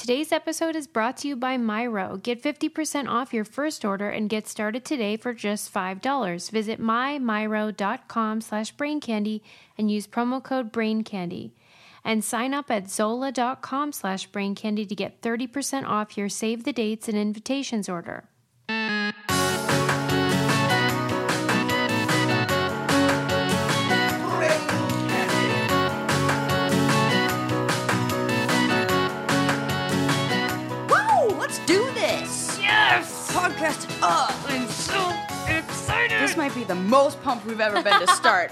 Today's episode is brought to you by Myro. Get 50% off your first order and get started today for just $5. Visit mymyro.com/braincandy and use promo code BRAINCANDY. And sign up at zola.com/braincandy to get 30% off your save the dates and invitations order. Podcast up. I'm so excited. This might be the most pumped we've ever been to start.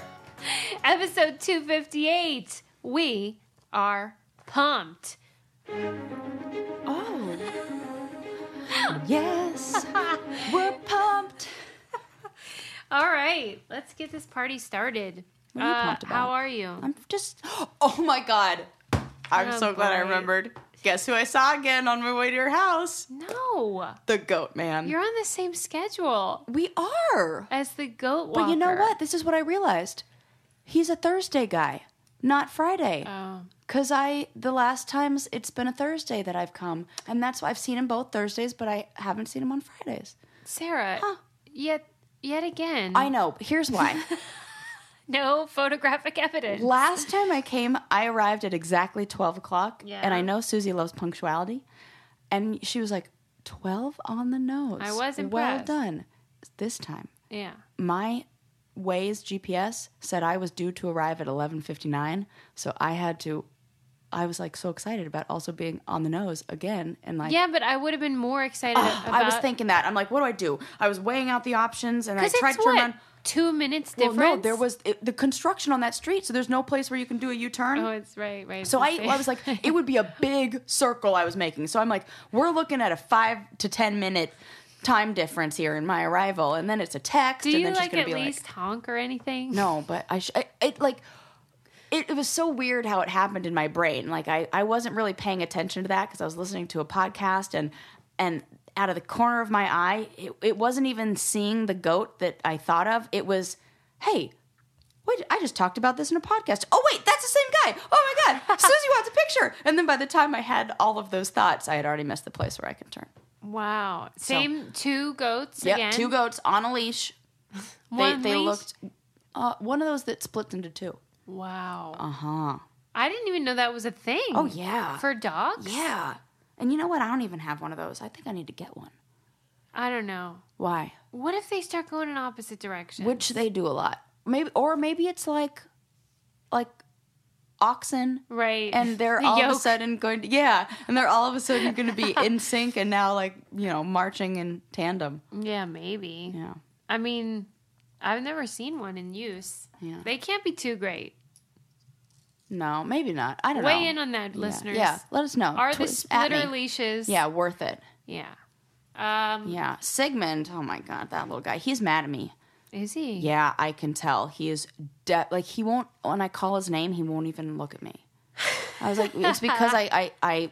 Episode 258. We are pumped. Oh. Yes. We're pumped. All right. Let's get this party started. What are you pumped about? How are you? I'm just... Oh, my God. I'm so glad I remembered. Guess who I saw again on my way to your house? No. The goat man. You're on the same schedule. We are. As the goat walker. But you know what? This is what I realized. He's a Thursday guy, not Friday. Oh. Because the last times it's been a Thursday that I've come. And that's why I've seen him both Thursdays, but I haven't seen him on Fridays. Sarah, yet again. I know. Here's why. No photographic evidence. Last time I came, I arrived at exactly 12 o'clock. Yeah. And I know Susie loves punctuality. And she was like, 12 on the nose. I was impressed. Well done. This time. Yeah. My Waze GPS said I was due to arrive at 11:59. So I was like so excited about also being on the nose again. And like, yeah, but I would have been more excited about... I was thinking that. I'm like, what do I do? I was weighing out the options and I tried to turn turn around. 2 minutes difference? Well, no, there was the construction on that street, so there's no place where you can do a U-turn. Oh, it's right. So I was like, it would be a big circle I was making. So I'm like, we're looking at a 5 to 10 minute time difference here in my arrival, and then it's a text. Do and you then she's like gonna at be least honk or anything? No, but it was so weird how it happened in my brain. Like I wasn't really paying attention to that because I was listening to a podcast and out of the corner of my eye, it wasn't even seeing the goat that I thought of. It was, hey, wait, I just talked about this in a podcast. Oh, wait, that's the same guy. Oh, my God, Susie wants a picture. And then by the time I had all of those thoughts, I had already missed the place where I could turn. Wow. Same two goats Yep, again? 2 goats on a leash. They looked, one of those that splits into 2. Wow. Uh-huh. I didn't even know that was a thing. Oh, yeah. For dogs? Yeah. And you know what? I don't even have one of those. I think I need to get one. I don't know. Why? What if they start going in opposite directions? Which they do a lot. Maybe it's like oxen. Right. And they're all of a sudden going to, and they're all of a sudden going to be in sync and now marching in tandem. Yeah, maybe. Yeah. I mean, I've never seen one in use. Yeah. They can't be too great. No, maybe not. I don't know. Weigh in on that, listeners. Yeah, let us know. Are the splitter leashes... Yeah, worth it. Yeah. Yeah, Sigmund, oh my God, that little guy. He's mad at me. Is he? Yeah, I can tell. He is, he won't, when I call his name, he won't even look at me. I was like, it's because I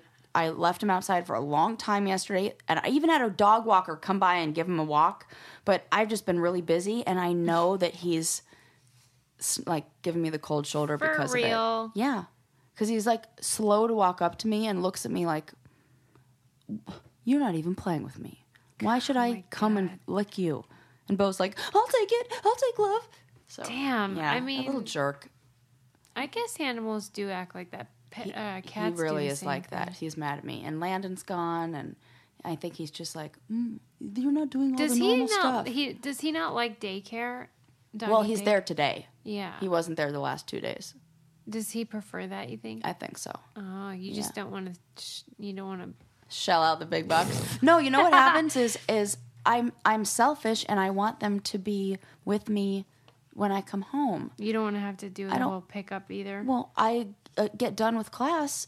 left him outside for a long time yesterday, and I even had a dog walker come by and give him a walk, but I've just been really busy, and I know that he's... giving me the cold shoulder because of it. For real? Yeah. Because he's slow to walk up to me and looks at me like, you're not even playing with me. Why should I come and lick you? And Bo's like, I'll take it. I'll take love. So, damn. Yeah, I mean, a little jerk. I guess animals do act like that. Cats he really do is like thing. that. He's mad at me. And Landon's gone, and I think he's just like, you're not doing all the normal stuff. Does he not like daycare? Well, he's there today. Yeah. He wasn't there the last 2 days. Does he prefer that, you think? I think so. Oh, you just don't want to... You don't want to... Shell out the big bucks. No, you know what happens is I'm selfish and I want them to be with me when I come home. You don't want to have to do the whole pickup either? Well, I get done with class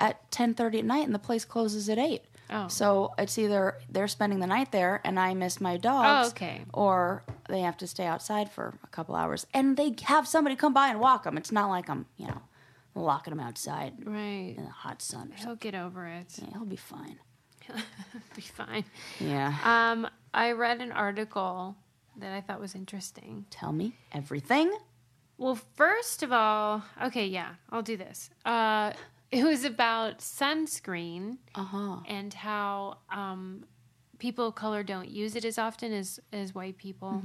at 10:30 at night and the place closes at 8. Oh. So it's either they're spending the night there and I miss my dogs. Oh, okay. Or they have to stay outside for a couple hours. And they have somebody come by and walk them. It's not like I'm, locking them outside in the hot sun or something. He'll get over it. Yeah, he'll be fine. He'll be fine. Yeah. I read an article that I thought was interesting. Tell me everything. Well, first of all, okay, yeah, I'll do this. it was about sunscreen Uh-huh. and how people of color don't use it as often as white people.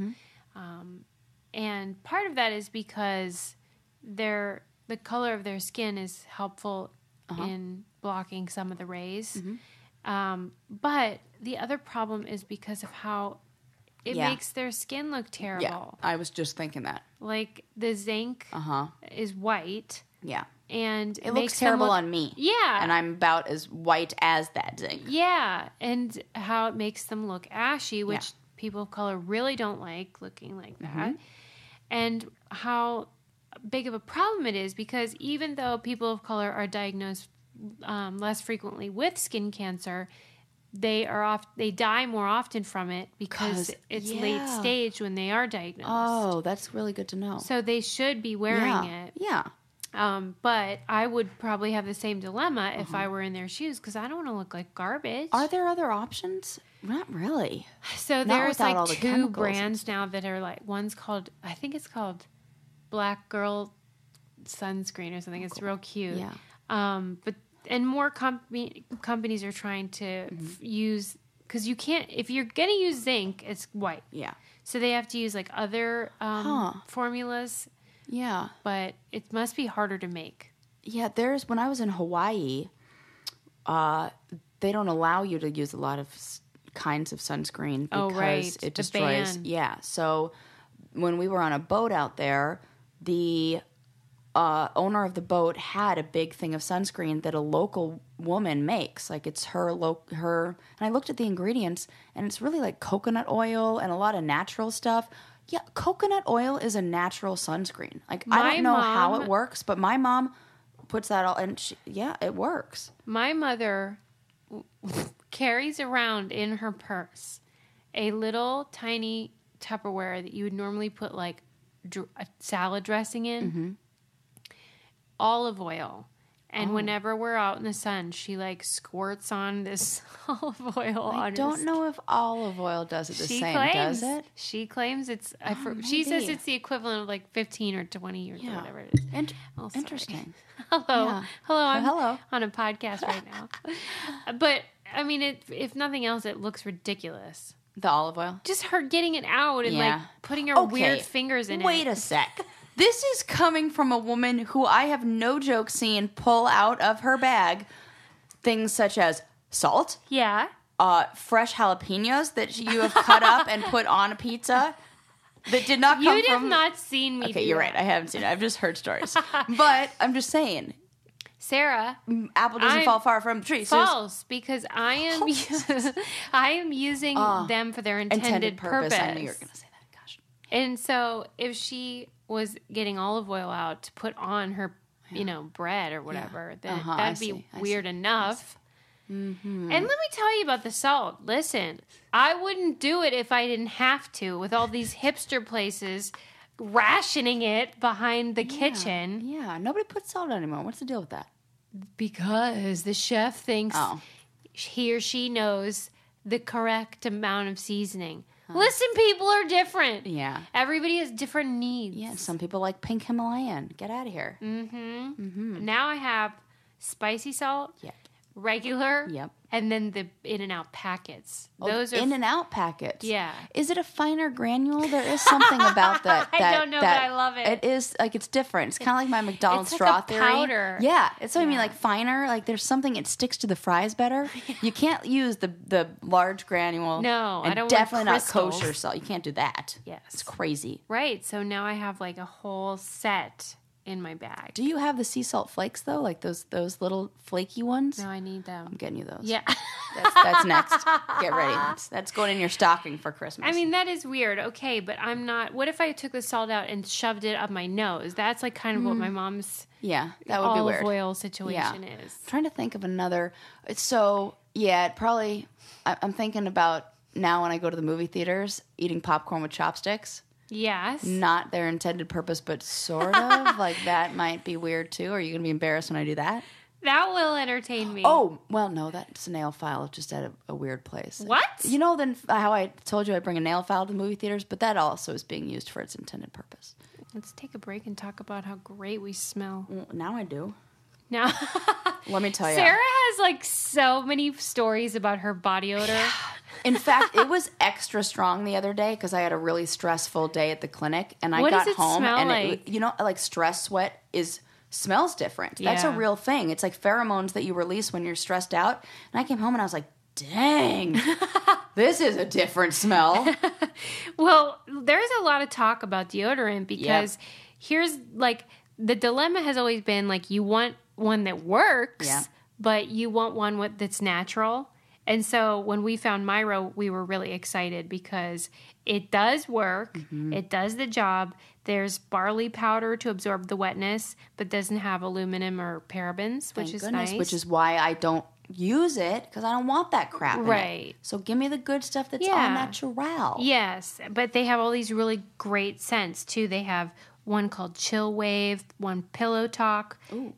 And part of that is because the color of their skin is helpful in blocking some of the rays. But the other problem is because of how it makes their skin look terrible. Yeah, I was just thinking that. Like the zinc is white. Yeah. And it looks terrible on me. Yeah. And I'm about as white as that zinc. Yeah. And how it makes them look ashy, which people of color really don't like looking like that. And how big of a problem it is, because even though people of color are diagnosed less frequently with skin cancer, they die more often from it because it's late stage when they are diagnosed. Oh, that's really good to know. So they should be wearing it. Yeah. But I would probably have the same dilemma if I were in their shoes, because I don't want to look like garbage. Are there other options? Not really. So there's like two brands now that are like, one's called, I think it's called Black Girl Sunscreen or something. It's real cute. Yeah. And more companies are trying to use, because you can't, if you're going to use zinc, it's white. Yeah. So they have to use like other formulas. Yeah. But it must be harder to make. Yeah, when I was in Hawaii, they don't allow you to use a lot of kinds of sunscreen because it destroys. Yeah. So when we were on a boat out there, the owner of the boat had a big thing of sunscreen that a local woman makes. Like it's her, and I looked at the ingredients, and it's really like coconut oil and a lot of natural stuff. Yeah, coconut oil is a natural sunscreen. Like, I don't know how it works, but my mom puts that all, and it works. My mother carries around in her purse a little tiny Tupperware that you would normally put like a salad dressing in, olive oil. And whenever we're out in the sun, she like squirts on this olive oil. I don't know if olive oil does it the same, does it? She claims it's, she says it's the equivalent of like 15 or 20 years or whatever it is. Interesting. Hello, I'm on a podcast right now. But I mean, if nothing else, it looks ridiculous. The olive oil? Just her getting it out and like putting her weird fingers in it. Wait a sec. This is coming from a woman who I have no joke seen pull out of her bag things such as salt. Yeah. Fresh jalapenos that you have cut up and put on a pizza that did not come from... You have not seen me Okay, you're right. I haven't seen it. I've just heard stories. But I'm just saying... Sarah, apple doesn't fall far from the tree. False, because I am using them for their intended purpose. I knew you were going to say that. Gosh. And so if she was getting olive oil out to put on her, bread or whatever, then that'd be weird enough. And let me tell you about the salt. Listen, I wouldn't do it if I didn't have to, with all these hipster places rationing it behind the kitchen. Yeah, nobody puts salt on anymore. What's the deal with that? Because the chef thinks he or she knows the correct amount of seasoning. Listen, people are different. Yeah. Everybody has different needs. Yeah, some people like pink Himalayan. Get out of here. Now I have spicy salt, regular, and then the In-N-Out packets. Those are In-N-Out packets. Yeah. Is it a finer granule? There is something about that. I don't know, but I love it. It is, like, it's different. It's kind of like my McDonald's it's straw like a theory. powder. Yeah. It's what I mean, like, finer. Like, there's something, it sticks to the fries better. You can't use the large granule. No, I don't want definitely not crystals. kosher salt. You can't do that. Yes. It's crazy. Right. So now I have, like, a whole set in my bag. Do you have the sea salt flakes, though? Like those little flaky ones? No, I need them. I'm getting you those. Yeah. That's next. Get ready. That's going in your stocking for Christmas. I mean, that is weird. Okay, but I'm not... What if I took the salt out and shoved it up my nose? That's like kind of what my mom's that would be weird. olive oil situation is. I'm trying to think of another... So, it probably... I'm thinking about now when I go to the movie theaters, eating popcorn with chopsticks. Yes. Not their intended purpose, but sort of. Like, that might be weird, too. Are you going to be embarrassed when I do that? That will entertain me. Oh, well, no, that's a nail file just at a weird place. What? Then how I told you I'd bring a nail file to the movie theaters, but that also is being used for its intended purpose. Let's take a break and talk about how great we smell. Well, now I do. Now, let me tell you. Sarah has like so many stories about her body odor. In fact, it was extra strong the other day because I had a really stressful day at the clinic, and I What got does it home smell and like? it, like stress sweat smells different. That's a Yeah. real thing. It's like pheromones that you release when you're stressed out. And I came home and I was like, dang, this is a different smell. Well, there's a lot of talk about deodorant because here's like the dilemma has always been like you want one that works, but you want one that's natural. And so when we found Myro, we were really excited because it does work. Mm-hmm. It does the job. There's barley powder to absorb the wetness, but doesn't have aluminum or parabens, which is nice. Which is why I don't use it, because I don't want that crap in right. it. So give me the good stuff that's all natural. Yes, but they have all these really great scents, too. They have one called Chill Wave, one Pillow Talk. Ooh.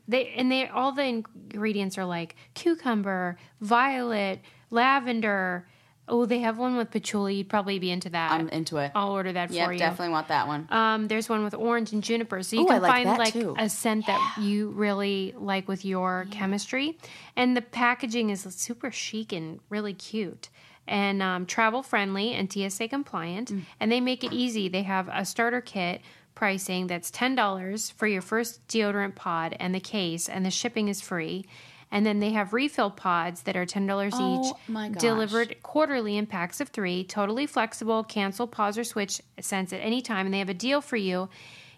All the ingredients are like cucumber, violet, lavender. Oh, they have one with patchouli. You'd probably be into that. I'm into it. I'll order that for you. Yeah, definitely want that one. There's one with orange and juniper. So you can find like a scent that you really like with your chemistry. And the packaging is super chic and really cute. And travel friendly and TSA compliant. Mm. And they make it easy. They have a starter kit pricing that's $10 for your first deodorant pod and the case, and the shipping is free. And then they have refill pods that are $10 each, delivered quarterly in packs of 3, totally flexible, cancel, pause, or switch scents at any time. And they have a deal for you.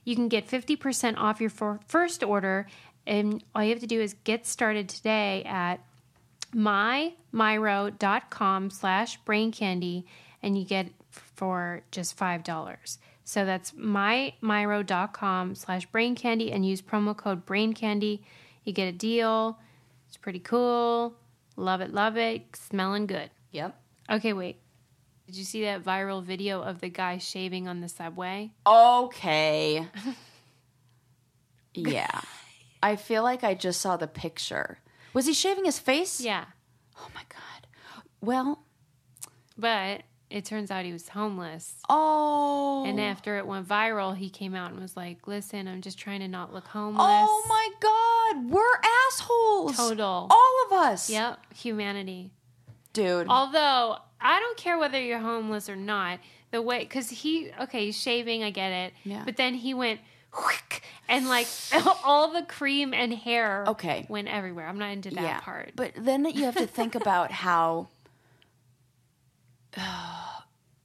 You can get 50% off your first order, and all you have to do is get started today at myro.com/braincandy, and you get for just $5. So that's myro.com/braincandy and use promo code braincandy. You get a deal. It's pretty cool. Love it, love it. Smelling good. Yep. Okay, wait. Did you see that viral video of the guy shaving on the subway? Okay. Yeah. I feel like I just saw the picture. Was he shaving his face? Yeah. Oh, my God. Well. But it turns out he was homeless. Oh. And after it went viral, he came out and was like, listen, I'm just trying to not look homeless. Oh, my God. We're assholes. Total. All of us. Yep. Humanity. Dude. Although, I don't care whether you're homeless or not. The way, because he's shaving, I get it. Yeah. But then he went, whoosh, and like all the cream and hair went everywhere. I'm not into that part. But then you have to think about how,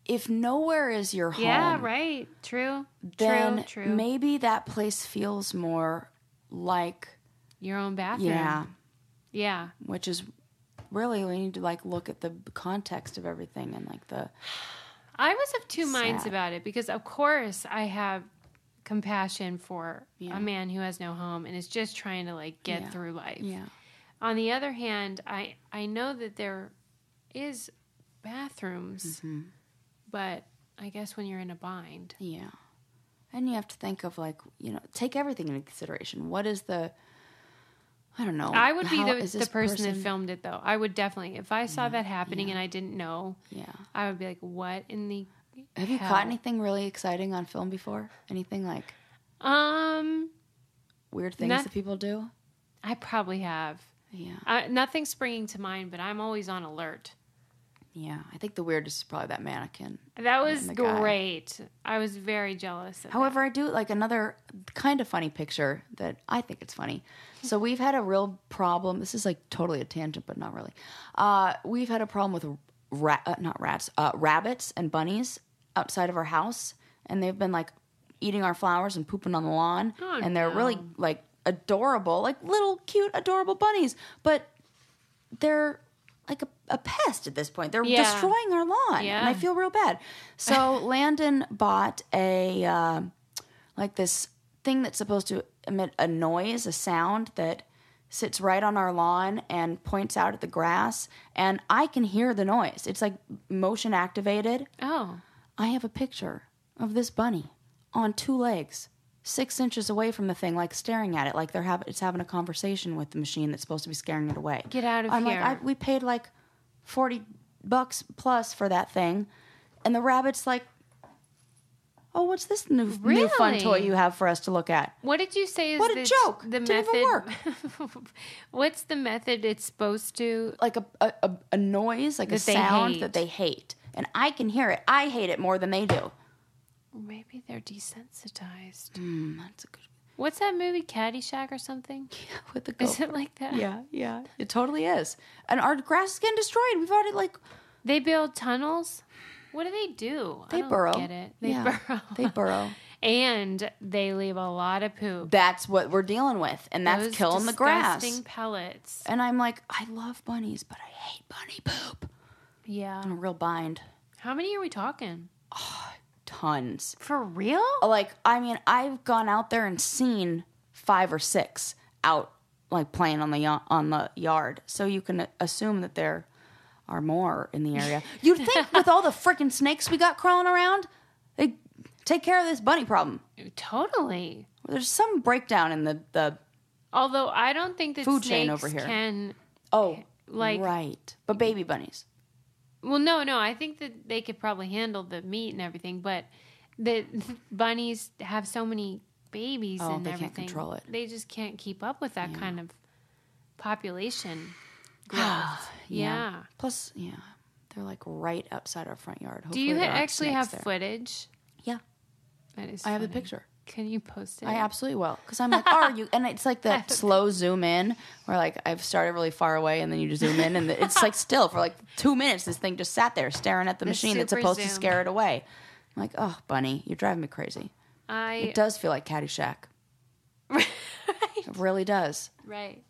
if nowhere is your home. Yeah, right. True. Then True. maybe that place feels more like your own bathroom. Yeah. Yeah. Which is really, we need to like look at the context of everything and like the. I was of two minds about it because, of course, I have compassion for a man who has no home and is just trying to like get through life. Yeah. On the other hand, I know that there is bathrooms, but I guess when you're in a bind. Yeah. And you have to think of like, take everything into consideration. What is the, I don't know. I would be the person that filmed it, though. I would definitely, if I saw that happening and I didn't know, I would be like, what in the Have you caught anything really exciting on film before? Anything like weird things that people do? I probably have. Yeah. Nothing's springing to mind, but I'm always on alert. Yeah, I think the weirdest is probably that mannequin. That was great. I was very jealous of However, I do like another kind of funny picture that I think it's funny. So we've had a real problem. This is like totally a tangent, but not really. We've had a problem with rabbits and bunnies outside of our house, and they've been like eating our flowers and pooping on the lawn. Oh, and they're really like adorable, like little cute adorable bunnies, but they're like a pest at this point. They're destroying our lawn, and I feel real bad. So Landon bought a like this thing that's supposed to emit a noise, a sound that sits right on our lawn and points out at the grass, and I can hear the noise. It's like motion activated. Oh. I have a picture of this bunny on 2 legs, 6 inches away from the thing, like staring at it, like it's having a conversation with the machine that's supposed to be scaring it away. Get out of here. Like, we paid like $40 plus for that thing, and the rabbit's like Oh, what's this new Really? fun toy you have for us to look at? What did you say is What a joke. the Didn't method? even work. What's the method it's supposed to? Like a noise, like That a they sound hate. that they hate. And I can hear it. I hate it more than they do. Maybe they're desensitized. That's a good What's that movie, Caddyshack or something? with the Is GoPro. it like that? Yeah. It totally is. And our grass is getting destroyed. We've already They build tunnels. What do? they I don't burrow. Get it? They Yeah, burrow. They burrow. And they leave a lot of poop. That's what we're dealing with. And that's Those killing the grass. disgusting pellets. And I'm like, I love bunnies, but I hate bunny poop. Yeah. I'm a real bind. How many are we talking? Tons. For real? Like, I mean, I've gone out there and seen 5 or 6 out, like, playing on the yard. So you can assume that there are more in the area. You'd think with all the freaking snakes we got crawling around, they'd take care of this bunny problem. Totally. There's some breakdown in the Although I don't think that food snakes chain over here. can. Like, right. But baby bunnies. Well, no. I think that they could probably handle the meat and everything, but the bunnies have so many babies and they everything. can't control it. They just can't keep up with that kind of population growth. Yeah. Plus, they're like right outside our front yard. Do you Hopefully there aren't actually snakes have there. footage? Yeah. That is I have the funny. picture. Can you post it? I absolutely will. Because I'm like, are you? And it's like the slow zoom in where like I've started really far away and then you just zoom in and it's like still for like 2 minutes this thing just sat there staring at the machine that's super supposed to zoom. scare it away. I'm like, oh, bunny, you're driving me crazy. It does feel like Caddyshack. Right. It really does. Right.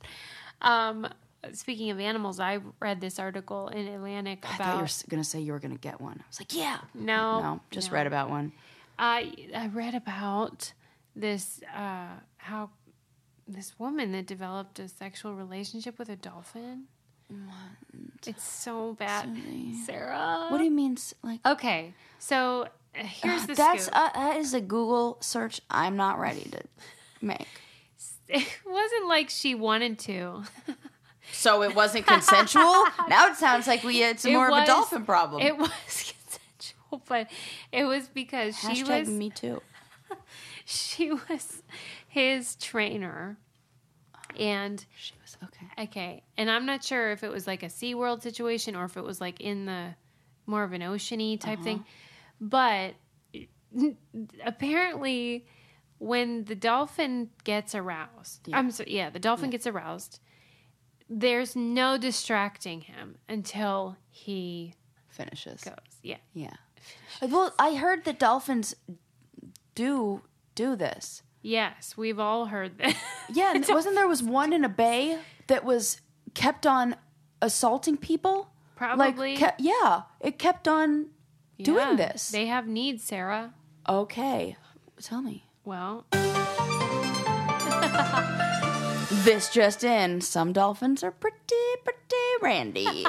Speaking of animals, I read this article in Atlantic I about. thought you were going to say you were going to get one. I was like, yeah. No, Just read about one. I read about this how this woman that developed a sexual relationship with a dolphin. What? It's so bad, Susie. Sarah. What do you mean? Like, Okay, so here's the that's scoop. that is a Google search I'm not ready to make. It wasn't like she wanted to. So it wasn't consensual? Now it sounds like it's more of a dolphin problem. It was consensual, but it was because she Hashtag was me too. She was his trainer. And She was okay. okay, and I'm not sure if it was like a SeaWorld situation or if it was like in the more of an ocean-y type thing. But apparently when the dolphin gets aroused, the dolphin gets aroused, there's no distracting him until he Finishes. goes. Yeah. Yeah. Well, I heard that dolphins do this. Yes, we've all heard that. Yeah, and wasn't there was one in a bay that was kept on assaulting people? Probably. It kept on doing this. They have needs, Sarah. Okay. Tell me. Well, This just in, some dolphins are pretty randy.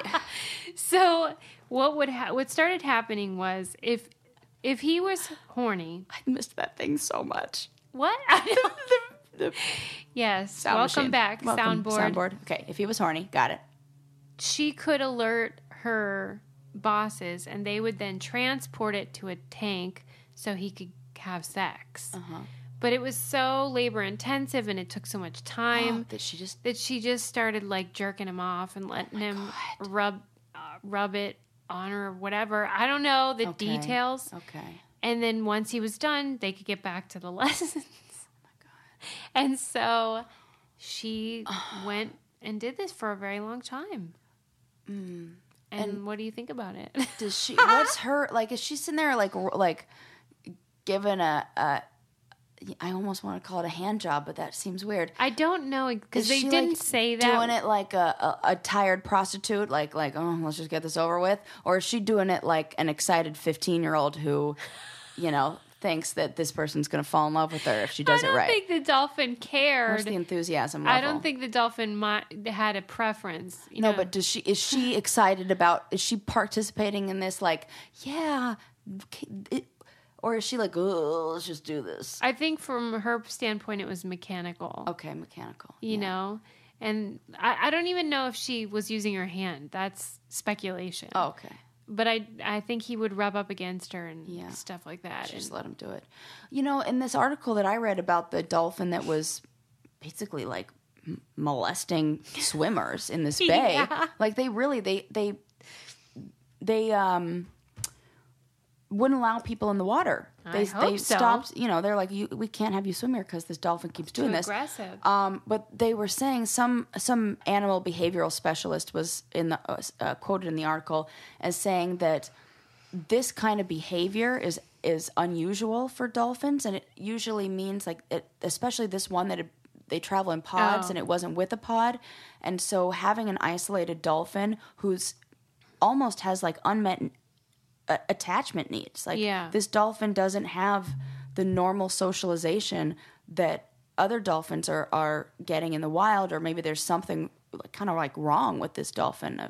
so what started happening was if he was horny, I missed that thing so much. what? The Yes. sound Welcome machine. back, soundboard. Okay, if he was horny, got it. She could alert her bosses, and they would then transport it to a tank so he could have sex. But it was so labor intensive, and it took so much time That she just... that she just started like jerking him off and letting him rub it on her or whatever. I don't know the details. Okay. And then once he was done, they could get back to the lessons. Oh my God. And so she went and did this for a very long time. And what do you think about it? Does she... What's her... Like, is she sitting there like giving a I almost want to call it a hand job, but that seems weird. I don't know because they she, didn't like, say that. Doing it like a tired prostitute, like oh, let's just get this over with, or is she doing it like an excited 15-year-old who, thinks that this person's going to fall in love with her if she does it right? I don't think the dolphin cared. Where's the enthusiasm level? I don't think the dolphin had a preference. No, but is she excited about? Is she participating in this? Like, yeah. Or is she like, oh, let's just do this? I think from her standpoint, it was mechanical. Okay, mechanical. You know? And I don't even know if she was using her hand. That's speculation. Oh, okay. But I think he would rub up against her and stuff like that. Just let him do it. You know, in this article that I read about the dolphin that was basically like molesting swimmers in this bay, like they wouldn't allow people in the water. They stopped, you know, they're like, we can't have you swim here because this dolphin keeps doing this. Aggressive. But they were saying some animal behavioral specialist was quoted in the article as saying that this kind of behavior is unusual for dolphins, and it usually means like especially this one that they travel in pods and it wasn't with a pod, and so having an isolated dolphin who's almost has like unmet attachment needs. Like this dolphin doesn't have the normal socialization that other dolphins are getting in the wild, or maybe there's something kind of like wrong with this dolphin.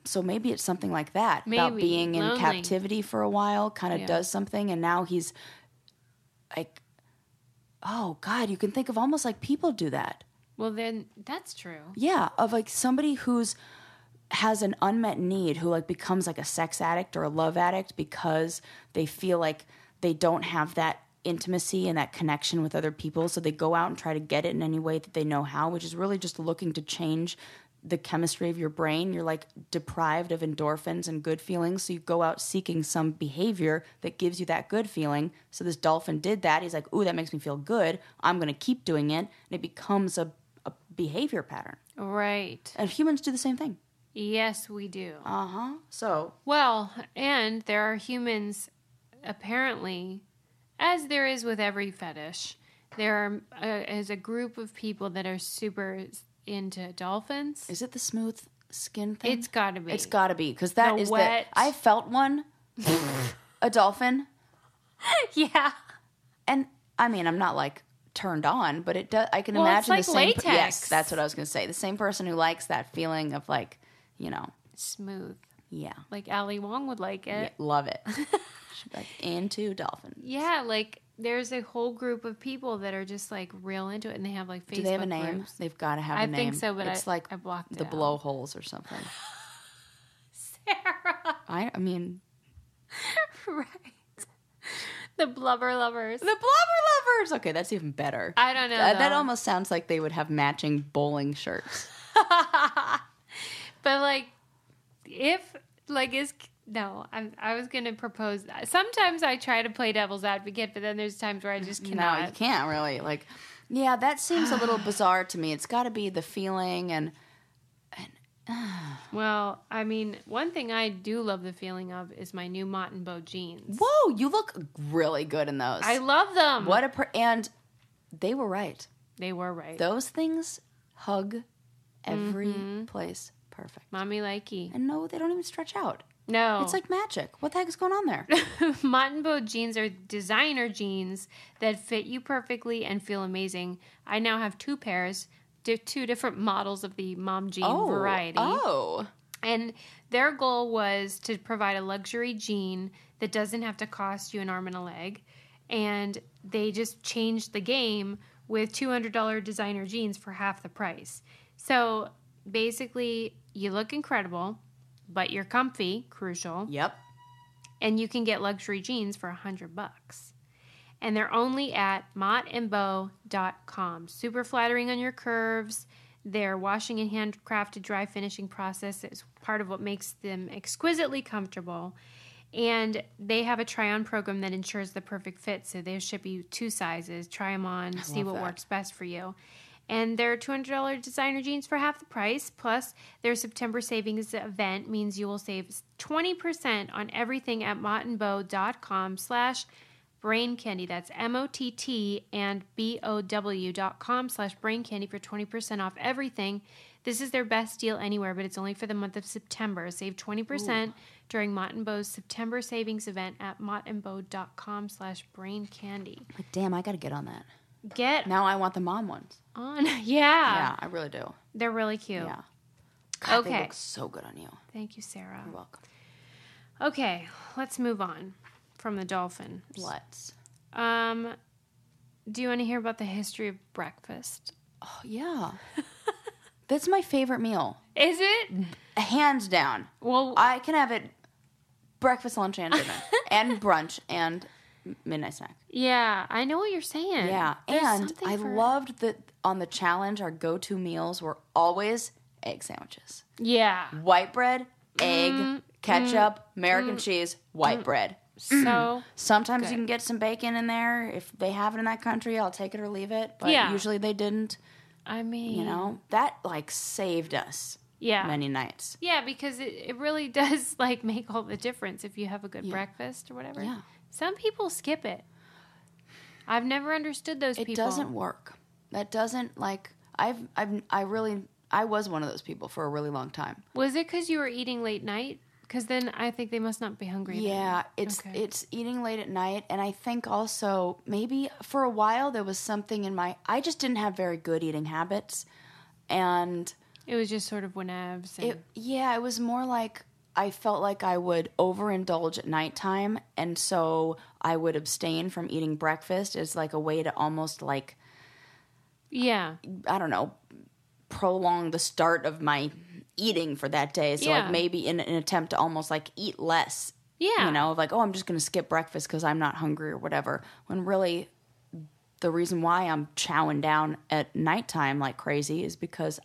So maybe it's something like that. Maybe. About being in captivity for a while kind of does something, and now he's like, oh God, you can think of almost like people do that. Well, then that's true. Yeah, of like somebody who's has an unmet need who like becomes like a sex addict or a love addict because they feel like they don't have that intimacy and that connection with other people, so they go out and try to get it in any way that they know how, which is really just looking to change the chemistry of your brain. You're like deprived of endorphins and good feelings, so you go out seeking some behavior that gives you that good feeling. So this dolphin did that. He's like, ooh, that makes me feel good, I'm going to keep doing it, and it becomes a behavior pattern. Right. And humans do the same thing. Yes, we do. So. Well, and there are humans, apparently, as there is with every fetish, there is a group of people that are super into dolphins. Is it the smooth skin thing? It's got to be. It's got to be, because that is wet. I felt one, a dolphin. Yeah. And, I mean, I'm not, like, turned on, but it does. I can imagine it's the like same. latex. Yes, that's what I was going to say. The same person who likes that feeling of, like, you know, smooth. Yeah. Like Ali Wong would like it. Yeah, love it. She'd be like, into dolphins. Yeah, like there's a whole group of people that are just like real into it, and they have like Facebook. Do they have a name? Groups. They've got to have a name. I think so, but it's like I blocked the blowholes or something. Sarah. I mean, right. The blubber lovers. The blubber lovers. Okay, that's even better. I don't know. That almost sounds like they would have matching bowling shirts. But like, if like I was gonna propose that. Sometimes I try to play devil's advocate, but then there's times where I just cannot. No, you can't really. Like, yeah, that seems a little bizarre to me. It's got to be the feeling and. Well, I mean, one thing I do love the feeling of is my new Mott & Bow jeans. Whoa, you look really good in those. I love them. And they were right. They were right. Those things hug every place. Perfect. Mommy likey. And no, they don't even stretch out. No. It's like magic. What the heck is going on there? Mott & Bow jeans are designer jeans that fit you perfectly and feel amazing. I now have 2 pairs, 2 different models of the mom jean variety. Oh. And their goal was to provide a luxury jean that doesn't have to cost you an arm and a leg. And they just changed the game with $200 designer jeans for half the price. So basically, you look incredible, but you're comfy, crucial. Yep. And you can get luxury jeans for $100. And they're only at mottandbow.com. Super flattering on your curves. Their washing and handcrafted dry finishing process is part of what makes them exquisitely comfortable. And they have a try-on program that ensures the perfect fit. So they'll ship you 2 sizes, try them on, see what works best for you. And their $200 designer jeans for half the price, plus their September savings event means you will save 20% on everything at mottandbow.com/braincandy. That's MOTT and BOW.com/braincandy for 20% off everything. This is their best deal anywhere, but it's only for the month of September. Save 20% during Mott & Bow's September savings event at mottandbow.com/braincandy. Like, damn, I got to get on that. Now I want the mom ones. Yeah, I really do. They're really cute. Yeah. God, okay. They look so good on you. Thank you, Sarah. You're welcome. Okay, let's move on from the dolphin. Let's. Do you want to hear about the history of breakfast? Oh, yeah. That's my favorite meal. Is it? hands down. Well, I can have it breakfast, lunch, and dinner, and brunch, and midnight snack. Yeah, I know what you're saying. Yeah, There's and I loved that on the challenge, our go-to meals were always egg sandwiches. Yeah. White bread, egg, ketchup, American cheese, white bread. So sometimes good. you can get some bacon in there. If they have it in that country, I'll take it or leave it. But usually they didn't. I mean, you know, that like saved us. Yeah. Many nights. Yeah, because it really does like make all the difference if you have a good breakfast or whatever. Yeah. Some people skip it. I've never understood those people. It doesn't work. That doesn't like I was one of those people for a really long time. Was it because you were eating late night? Because then I think they must not be hungry. Yeah, then. it's eating late at night, and I think also maybe for a while there was something in I just didn't have very good eating habits, and it was just sort of whenevs. It was more like I felt like I would overindulge at nighttime, and so I would abstain from eating breakfast as like a way to almost like, I don't know, prolong the start of my eating for that day. So like maybe in an attempt to almost like eat less. Yeah. You know, like, oh, I'm just going to skip breakfast because I'm not hungry or whatever. When really the reason why I'm chowing down at nighttime like crazy is because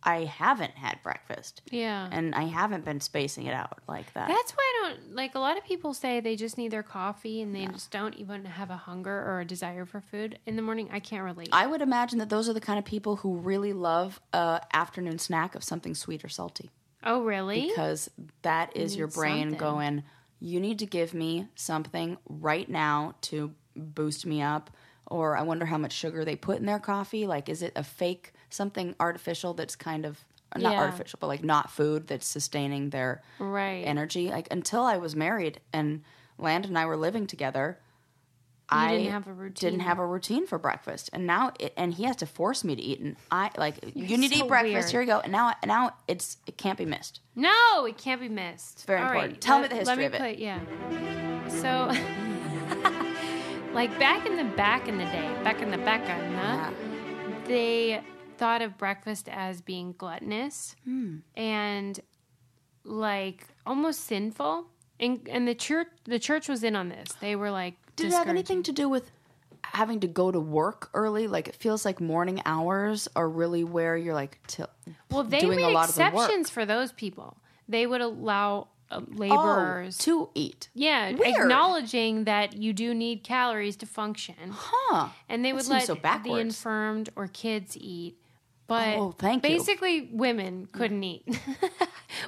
I haven't had breakfast. Yeah. And I haven't been spacing it out like that. That's why I don't, like, a lot of people say they just need their coffee and they just don't even have a hunger or a desire for food in the morning. I can't relate. I would imagine that those are the kind of people who really love a afternoon snack of something sweet or salty. Oh, really? Because that is your brain going, you need to give me something right now to boost me up. Or I wonder how much sugar they put in their coffee. Like, is it a fake, something artificial that's kind of, not artificial, but like not food that's sustaining their energy? Like, until I was married and Landon and I were living together, I didn't have a routine for breakfast. And now, and he has to force me to eat. And I, like, you need to eat breakfast. Weird. Here you go. And now it can't be missed. No, it can't be missed. It's very important. Right. Tell me the history of it. So... Like back in the day, they thought of breakfast as being gluttonous and like almost sinful. And the church was in on this. They were like, did it have anything to do with having to go to work early? Like it feels like morning hours are really where you're like they doing made a lot of the work. Exceptions for those people. They would allow laborers to eat. Yeah, weird. Acknowledging that you do need calories to function. Huh. And they would let the infirmed or kids eat. But basically women couldn't eat.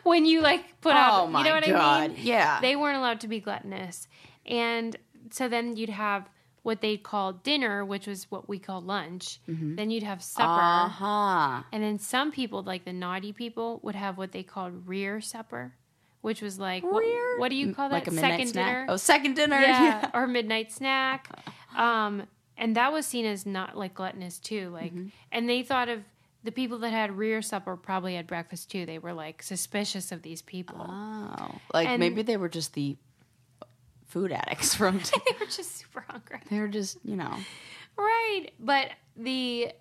When you like put up, you know what I mean? Yeah. They weren't allowed to be gluttonous. And so then you'd have what they called dinner, which was what we call lunch. Mm-hmm. Then you'd have supper. And then some people, like the naughty people, would have what they called rear supper. Which was like, what do you call that? Like a midnight second snack? Dinner? Oh, second dinner. Yeah, or midnight snack. And that was seen as not like gluttonous too. Like, and they thought of the people that had rear supper probably had breakfast too. They were like suspicious of these people. Oh, like maybe they were just the food addicts from. They were just super hungry. They were just, right. But the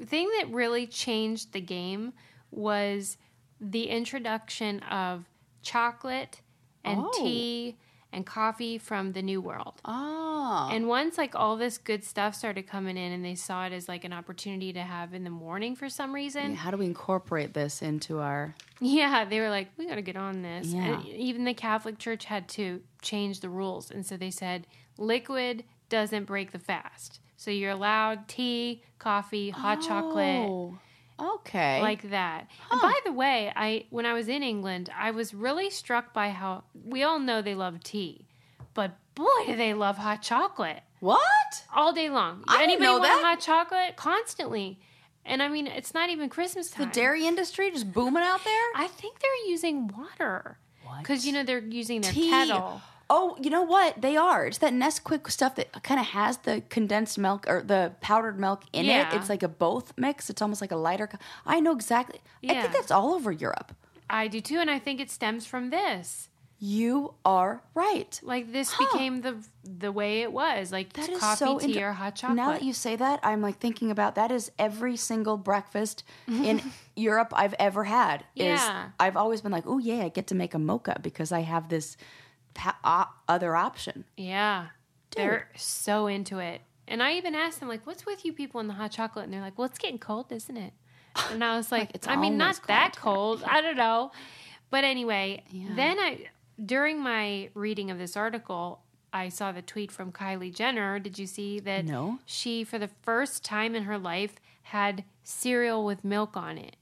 thing that really changed the game was the introduction of chocolate and tea and coffee from the New World. Oh. And once like all this good stuff started coming in and they saw it as like an opportunity to have in the morning for some reason. Yeah, how do we incorporate this into our... Yeah, they were like, we got to get on this. Yeah. And even the Catholic Church had to change the rules. And so they said, liquid doesn't break the fast. So you're allowed tea, coffee, hot chocolate. Okay. Like that. Huh. And by the way, when I was in England, I was really struck by how we all know they love tea, but boy, do they love hot chocolate. What? All day long. I didn't know that. Hot chocolate? Constantly. And I mean, it's not even Christmas time. The dairy industry just booming out there? I think they're using water. What? Because, they're using their tea. kettle. Oh, you know what? They are. It's that Nesquik stuff that kind of has the condensed milk or the powdered milk in it. It's like a both mix. It's almost like a lighter. I know exactly. Yeah. I think that's all over Europe. I do too, and I think it stems from this. You are right. Like, this became the way it was. Like, That is coffee, so tea, or hot chocolate. Now that you say that, I'm like thinking about that is every single breakfast in Europe I've ever had. I've always been like, oh yeah, I get to make a mocha because I have this other option. Yeah. Dude. They're so into it. And I even asked them, like, what's with you people in the hot chocolate? And they're like, well, it's getting cold, isn't it? And I was like, I mean, not cold. That cold. I don't know. But anyway, then during my reading of this article, I saw the tweet from Kylie Jenner. Did you see that? No. She, for the first time in her life, had cereal with milk on it.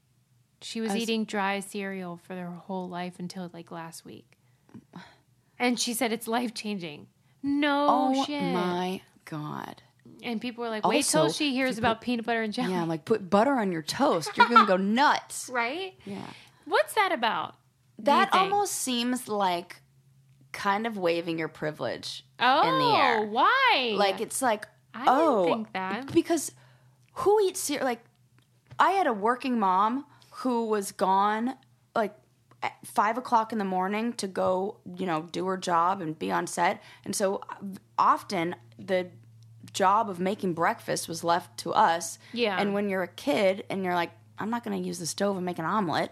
She was eating dry cereal for her whole life until like last week. And she said it's life-changing. No shit. Oh my God. And people were like, wait till she hears about peanut butter and jelly. Yeah, I'm like, put butter on your toast. You're going to go nuts. Right? Yeah. What's that about? That almost seems like kind of waving your privilege in the air. Oh, why? Like, it's like, I didn't think that. Because who eats cereal? Like, I had a working mom who was gone, like, at 5 o'clock in the morning to go, do her job and be on set. And so often the job of making breakfast was left to us. Yeah. And when you're a kid and you're like, I'm not going to use the stove and make an omelet,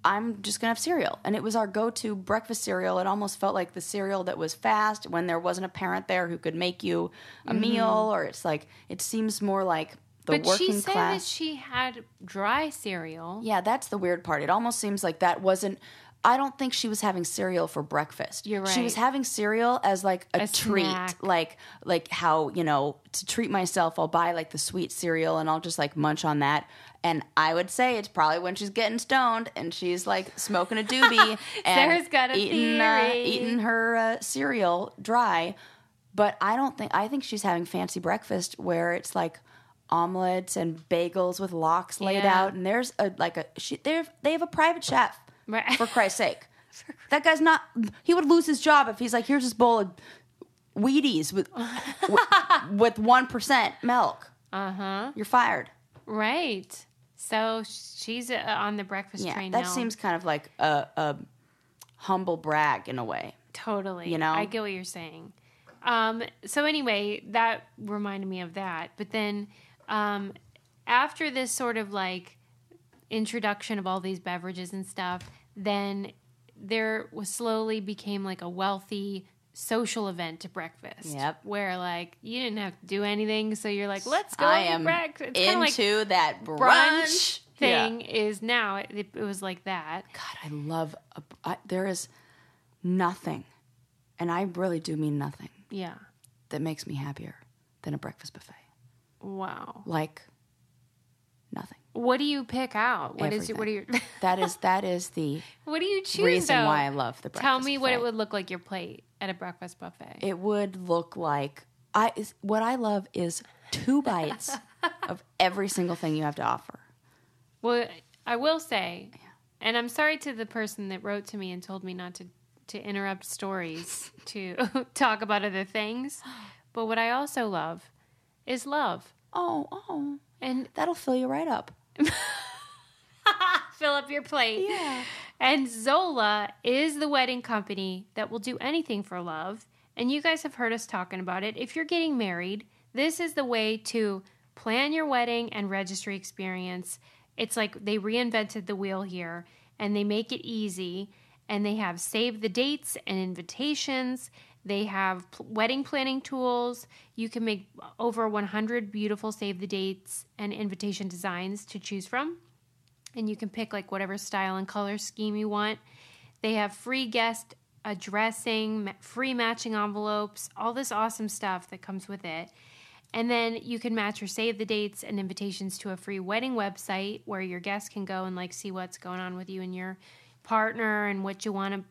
I'm just going to have cereal. And it was our go-to breakfast cereal. It almost felt like the cereal that was fast when there wasn't a parent there who could make you a meal. Or it's like, it seems more like the working class. But she said that she had dry cereal. Yeah, that's the weird part. It almost seems like that wasn't... I don't think she was having cereal for breakfast. You're right. She was having cereal as like a treat. Snack. Like how, to treat myself, I'll buy like the sweet cereal and I'll just like munch on that. And I would say it's probably when she's getting stoned and she's like smoking a doobie and Sarah's got a eating her cereal dry. But I think she's having fancy breakfast where it's like omelets and bagels with lox laid out. And there's they have a private chef. Right. For Christ's sake. That guy's not... He would lose his job if he's like, here's this bowl of Wheaties with 1% milk. Uh-huh. You're fired. Right. So she's on the breakfast train now. That seems kind of like a humble brag in a way. Totally. I get what you're saying. So anyway, that reminded me of that. But then after this sort of like introduction of all these beverages and stuff, then there slowly became like a wealthy social event to breakfast. Yep. Where like you didn't have to do anything, so you're like, let's go to breakfast. It's into like that brunch thing is now. It was like that. God, I love. There is nothing, and I really do mean nothing. Yeah. That makes me happier than a breakfast buffet. Wow. Like nothing. What do you pick out? What are your That is the what do you choose, reason why I love the breakfast Tell me buffet. what it would look like your plate at a breakfast buffet. It would look like what I love is 2 bites of every single thing you have to offer. Well, I will say, and I'm sorry to the person that wrote to me and told me not to interrupt stories to talk about other things, but what I also love is love. Oh. And that'll fill you right up. Fill up your plate. Yeah. And Zola is the wedding company that will do anything for love. And you guys have heard us talking about it. If you're getting married, this is the way to plan your wedding and registry experience. It's like they reinvented the wheel here, and they make it easy. And they have save the dates and invitations. They have wedding planning tools. You can make over 100 beautiful save the dates and invitation designs to choose from. And you can pick like whatever style and color scheme you want. They have free guest addressing, free matching envelopes, all this awesome stuff that comes with it. And then you can match your save the dates and invitations to a free wedding website where your guests can go and like see what's going on with you and your partner and what you want to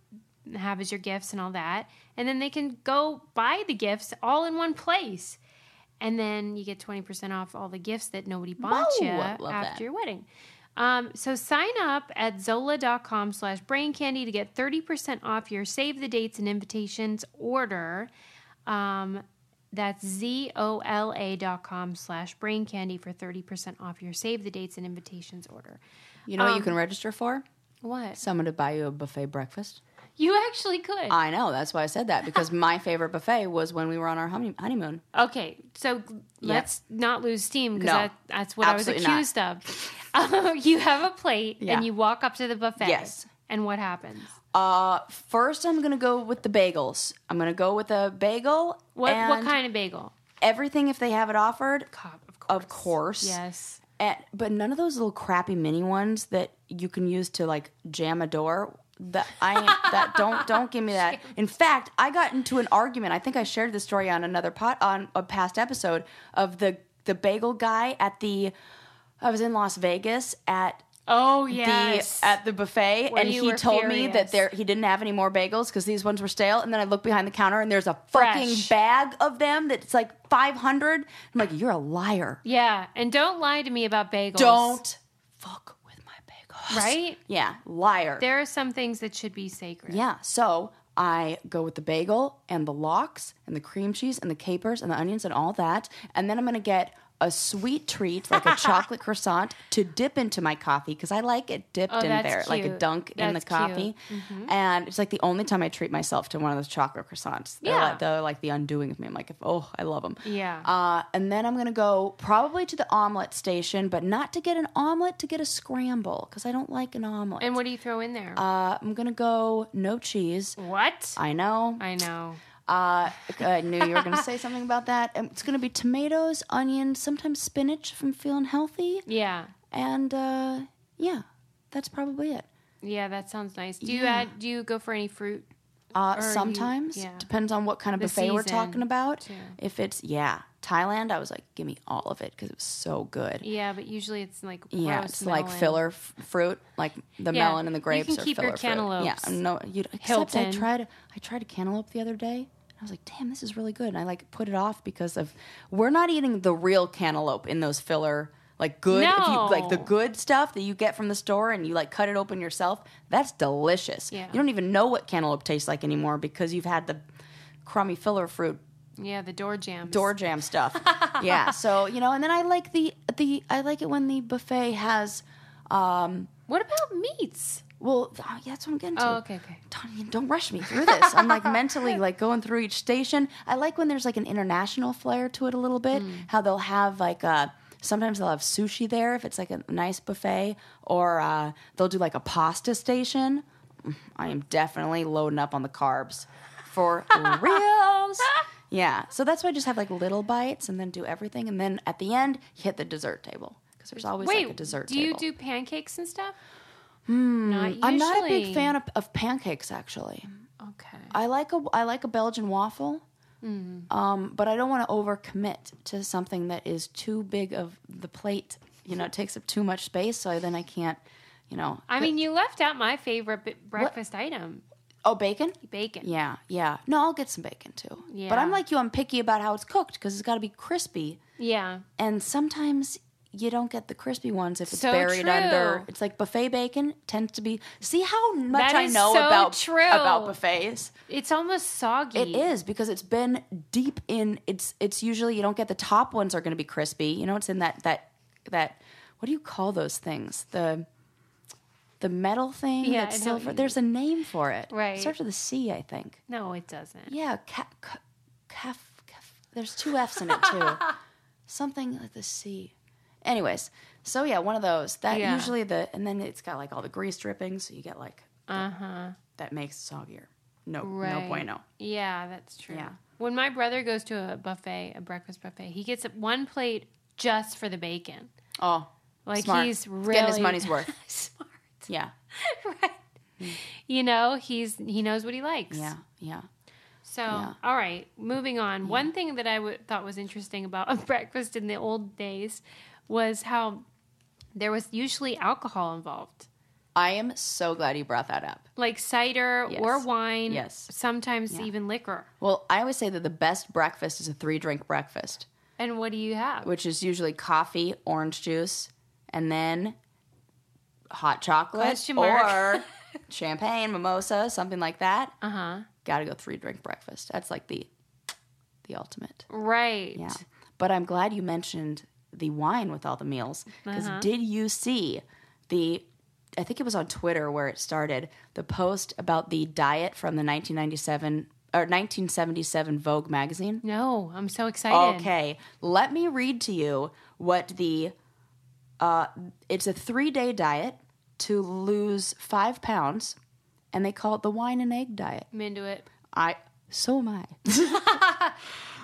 have as your gifts and all that. And then they can go buy the gifts all in one place. And then you get 20% off all the gifts that nobody bought you after your wedding. So sign up at zola.com/braincandy to get 30% off your save the dates and invitations order. That's zola.com/braincandy for 30% off your save the dates and invitations order. You know what you can register for? What? Someone to buy you a buffet breakfast. You actually could. I know. That's why I said that, because my favorite buffet was when we were on our honeymoon. Okay, so let's not lose steam, because No, that's what I was accused of. You have a plate and you walk up to the buffet. Yes. And what happens? First, I'm going to go with the bagels. I'm going to go with a bagel. What kind of bagel? Everything, if they have it offered. Of course. Yes. But none of those little crappy mini ones that you can use to like jam a door. Don't give me that. In fact, I got into an argument. I think I shared this story on on a past episode of the bagel guy I was in Las Vegas at the buffet, and he told me that he didn't have any more bagels because these ones were stale. And then I looked behind the counter, and there's a fucking bag of them that's like 500. I'm like, you're a liar. Yeah, and don't lie to me about bagels. Don't fuck with my bagels. Right? Yeah, liar. There are some things that should be sacred. Yeah, so I go with the bagel and the lox and the cream cheese and the capers and the onions and all that, and then I'm going to get a sweet treat, like a chocolate croissant, to dip into my coffee, because I like it dipped in there, cute. like a dunk in the coffee. Mm-hmm. And it's like the only time I treat myself to one of those chocolate croissants. They're like the undoing of me. I'm like, I love them. Yeah. And then I'm going to go probably to the omelet station, but not to get an omelet, to get a scramble, because I don't like an omelet. And what do you throw in there? I'm going to go no cheese. What? I know. I knew you were going to say something about that. It's going to be tomatoes, onions, sometimes spinach if I'm feeling healthy. Yeah. And, that's probably it. Yeah, that sounds nice. Do you go for any fruit? Sometimes. Depends on what kind of buffet we're talking about. Too. If it's, Thailand, I was like, give me all of it, because it was so good. Yeah, but usually it's like it's melon. Like filler fruit, like the melon and the grapes are filler fruit. You can keep your cantaloupes. Yeah, no, except I tried a cantaloupe the other day. I was like, damn, this is really good. And I like put it off because we're not eating the real cantaloupe in those filler, like good, no. if you like the good stuff that you get from the store and you like cut it open yourself. That's delicious. Yeah. You don't even know what cantaloupe tastes like anymore because you've had the crummy filler fruit. Yeah, the door jam stuff. Yeah. So, and then I like I like it when the buffet has, what about meats? Well, that's what I'm getting to. Oh, okay. Don't rush me through this. I'm like mentally like going through each station. I like when there's like an international flair to it a little bit. How they'll have like sometimes they'll have sushi there if it's like a nice buffet, or they'll do like a pasta station. I am definitely loading up on the carbs for reals. Yeah, so that's why I just have like little bites and then do everything, and then at the end you hit the dessert table, because there's always like a dessert table. Do you do pancakes and stuff? Not usually. I'm not a big fan of pancakes, actually. Okay. I like a Belgian waffle, but I don't want to overcommit to something that is too big of the plate. It takes up too much space, so then I can't. I mean, you left out my favorite breakfast item. Oh, bacon? Bacon. Yeah. No, I'll get some bacon too. Yeah. But I'm like you. I'm picky about how it's cooked because it's got to be crispy. Yeah. And sometimes you don't get the crispy ones if it's buried under. It's like buffet bacon tends to be. See how much I know about buffets. It's almost soggy. It is, because it's been deep in. It's usually you don't get the top ones are going to be crispy. It's in that. What do you call those things? The metal thing. Yeah, that's silver. There's a name for it. Right. It starts with a C, I think. No, it doesn't. Yeah, there's two F's in it too. Something like the C. Anyways, so yeah, one of those. That usually and then it's got like all the grease drippings, so you get like that makes it soggier. No bueno. Yeah, that's true. Yeah. When my brother goes to a breakfast buffet, he gets one plate just for the bacon. Oh, like smart. He's really getting his money's worth. Smart. Yeah. Right. He knows what he likes. Yeah. So, all right, moving on. One thing that I thought was interesting about a breakfast in the old days was how there was usually alcohol involved. I am so glad you brought that up. Like cider or wine. Yes. Sometimes even liquor. Well, I always say that the best breakfast is a 3-drink breakfast. And what do you have? Which is usually coffee, orange juice, and then hot chocolate or champagne, mimosa, something like that. Gotta go 3-drink breakfast. That's like the ultimate. Right. Yeah. But I'm glad you mentioned the wine with all the meals, because did you see the I think it was on Twitter where it started, the post about the diet from the 1977 Vogue magazine? No, I'm so excited. Okay, let me read to you what it's a 3-day diet to lose 5 pounds, and they call it the wine and egg diet. I'm into it. So am I.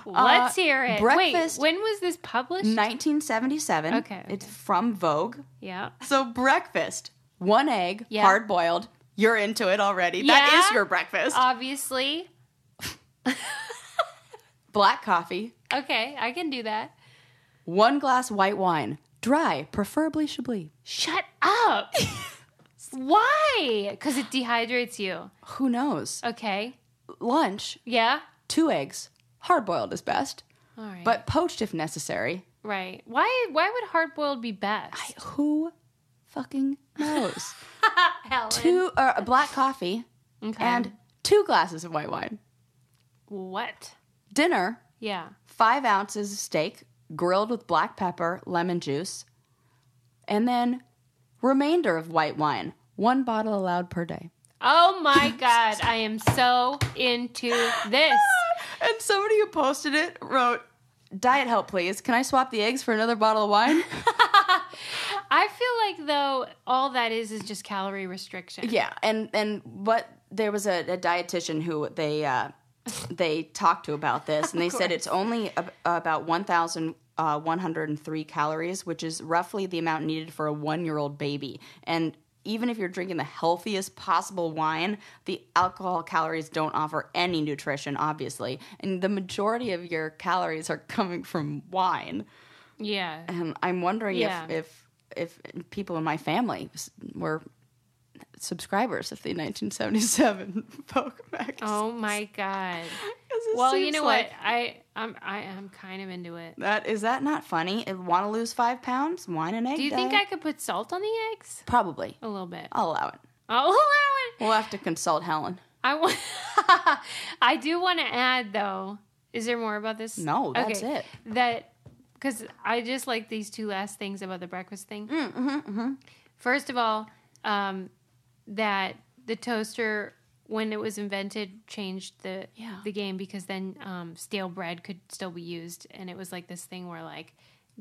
Let's hear it. Breakfast. Wait, when was this published? 1977. Okay. It's from Vogue. Yeah. So breakfast, 1 egg, hard boiled. You're into it already. Yeah, that is your breakfast. Obviously. Black coffee. Okay, I can do that. 1 glass white wine. Dry, preferably Chablis. Shut up. Why? Because it dehydrates you. Who knows? Okay. Lunch. Yeah? 2 eggs. Hard boiled is best. All right. But poached if necessary. Right. Why would hard boiled be best? Who fucking knows? Helen. 2 black coffee. Okay. And 2 glasses of white wine. What? Dinner. Yeah. 5 ounces of steak, grilled with black pepper, lemon juice. And then remainder of white wine. 1 bottle allowed per day. Oh my God. I am so into this. And somebody who posted it wrote, "Diet help, please. Can I swap the eggs for another bottle of wine?" I feel like, though, all that is just calorie restriction. Yeah, and what there was a dietitian who they talked to about this, and they said it's only about 1,103 calories, which is roughly the amount needed for a 1-year-old baby. And even if you're drinking the healthiest possible wine, the alcohol calories don't offer any nutrition, obviously. And the majority of your calories are coming from wine. Yeah. And I'm wondering if people in my family were subscribers of the 1977 Vogue magazine. Oh my God. Well, you know what? I'm kind of into it. Is that not funny? Want to lose 5 pounds? Wine and egg Do you think I could put salt on the eggs? Probably. A little bit. I'll allow it. I'll allow it. We'll have to consult Helen. I do want to add, though. Is there more about this? No, that's it. Because I just like these 2 last things about the breakfast thing. First of all, that the toaster, when it was invented, changed the game, because then stale bread could still be used, and it was like this thing where like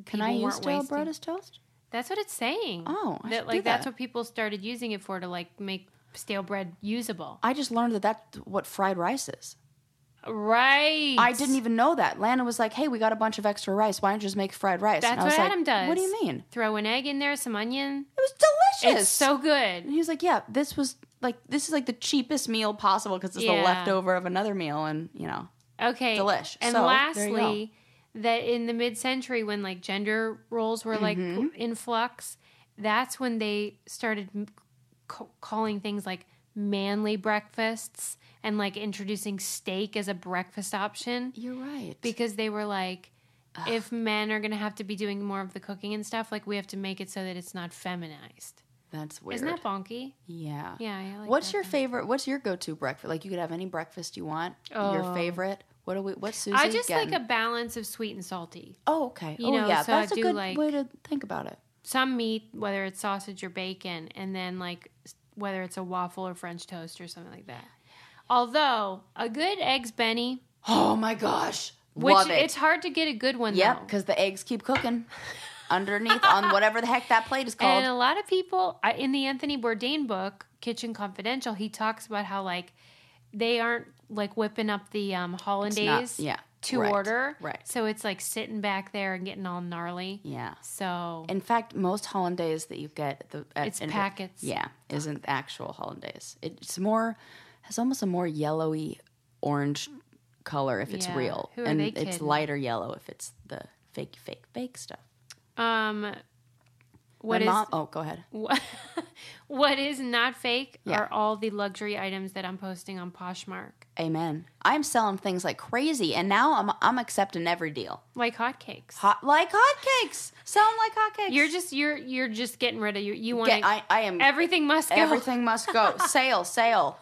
can I use stale bread as toast? That's what it's saying. Oh, I should do that. That's what people started using it for, to like make stale bread usable. I just learned that that's what fried rice is. Right. I didn't even know that. Lana was like, "Hey, we got a bunch of extra rice. Why don't you just make fried rice?" That's what Adam does. What do you mean? Throw an egg in there, some onion. It was delicious. It's so good. And he was like, "Yeah, this is like the cheapest meal possible because it's the leftover of another meal, and okay, delish." And so, lastly, that in the mid-century, when like gender roles were like in flux, that's when they started calling things like manly breakfasts, and like introducing steak as a breakfast option. You're right. Because they were like, if men are going to have to be doing more of the cooking and stuff, like we have to make it so that it's not feminized. That's weird. Isn't that bonky? Yeah. Yeah, I like What's that your though. favorite? What's your go-to breakfast? Like you could have any breakfast you want. Your favorite? What's Susie I just getting? like a balance of sweet and salty. Oh, okay. You know, yeah. so That's I a do good like way to think about it. some meat, whether it's sausage or bacon, and then like whether it's a waffle or French toast or something like that. Although a good eggs Benny, Oh my gosh. which Love it. it's hard to get a good one Yep, though. because the eggs keep cooking underneath on whatever the heck that plate is called. And a lot of people in the Anthony Bourdain book, Kitchen Confidential, he talks about how like they aren't like whipping up the hollandaise to order. Right. So it's like sitting back there and getting all gnarly. Yeah. So In fact, most hollandaise that you get it's packets. isn't actual hollandaise. Has almost a more yellowy orange color if it's real. Who are and they it's kidding? lighter yellow if it's the fake stuff. What is Oh, go ahead. what is not fake Yeah. are all the luxury items that I'm posting on Poshmark, Amen. I'm selling things like crazy, and now I'm accepting every deal. like hotcakes. Like hotcakes. Selling like hotcakes. You're just getting rid of you want I am. everything must go. Everything must go. Sale.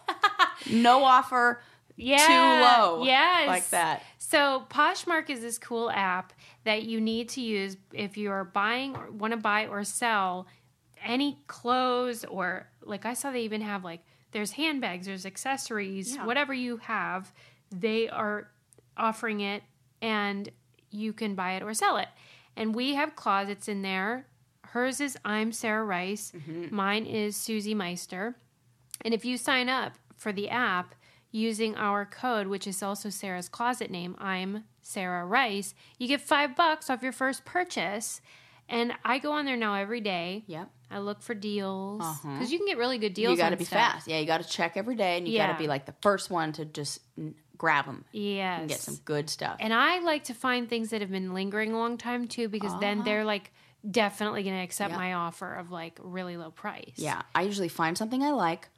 No offer. Yeah. Too low. Yes. Like that. So Poshmark is this cool app that you need to use if you're buying or want to buy or sell any clothes or like I saw they even have like there's handbags, there's accessories, whatever you have, they are offering it and you can buy it or sell it. And we have closets in there. Hers is I'm Sarah Rice. Mine is Susie Meister. And if you sign up for the app using our code, which is also Sarah's closet name, I'm Sarah Rice, you get $5 off your first purchase. And I go on there now every day. Yep. I look for deals because you can get really good deals. You got to on be stuff. fast. Yeah, you got to check every day, and you got to be like the first one to just grab them. Yes, and get some good stuff. And I like to find things that have been lingering a long time too, because then they're like definitely going to accept my offer of like really low price. Yeah, I usually find something I like.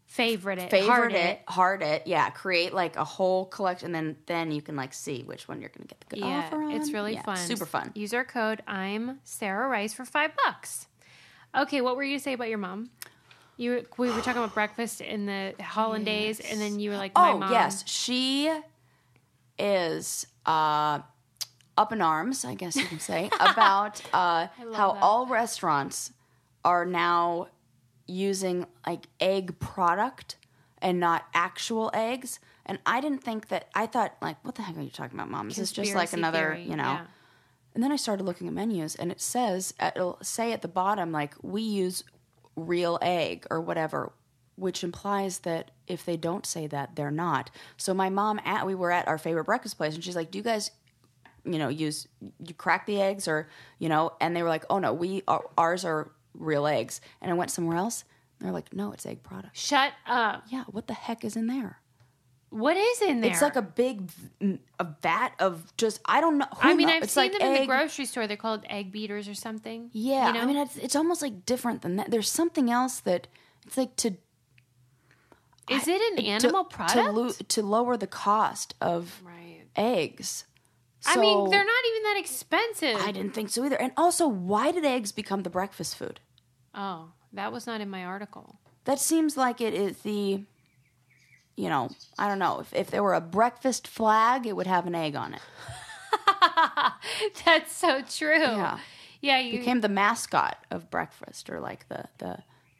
Favorite it, heart it, yeah. Create like a whole collection, and then you can like see which one you're going to get the good offer on. It's really fun, super fun. Use our code I'm Sarah Rice for $5. Okay, what were you to say about your mom? We were talking about breakfast in the Hollandaise, and then you were like, my mom. Yes, she is up in arms, I guess you can say, about how all restaurants are now using like egg product and not actual eggs. And I didn't think that. I thought like, what the heck are you talking about, Mom? Is this just like another, theory, you know? Yeah. And then I started looking at menus, and it'll say at the bottom like, we use real egg or whatever, which implies that if they don't say that, they're not. So my mom, we were at our favorite breakfast place, and she's like, do you guys, you crack the eggs or, and they were like, oh no, ours are real eggs. And I went somewhere else, and they're like, no, it's egg product. Shut up. Yeah, what the heck is in there? What is in there? It's like a big vat of just, I don't know. I've it's seen like them in the grocery store. They're called egg beaters or something. Yeah, I mean, it's almost like different than that. There's something else that it's like to... Is it an animal product? To lower the cost of eggs. So, I mean, they're not even that expensive. I didn't think so either. And also, why did eggs become the breakfast food? Oh, that was not in my article. That seems like it is the... I don't know. If there were a breakfast flag, it would have an egg on it. That's so true. Yeah. Yeah, became the mascot of breakfast, or like the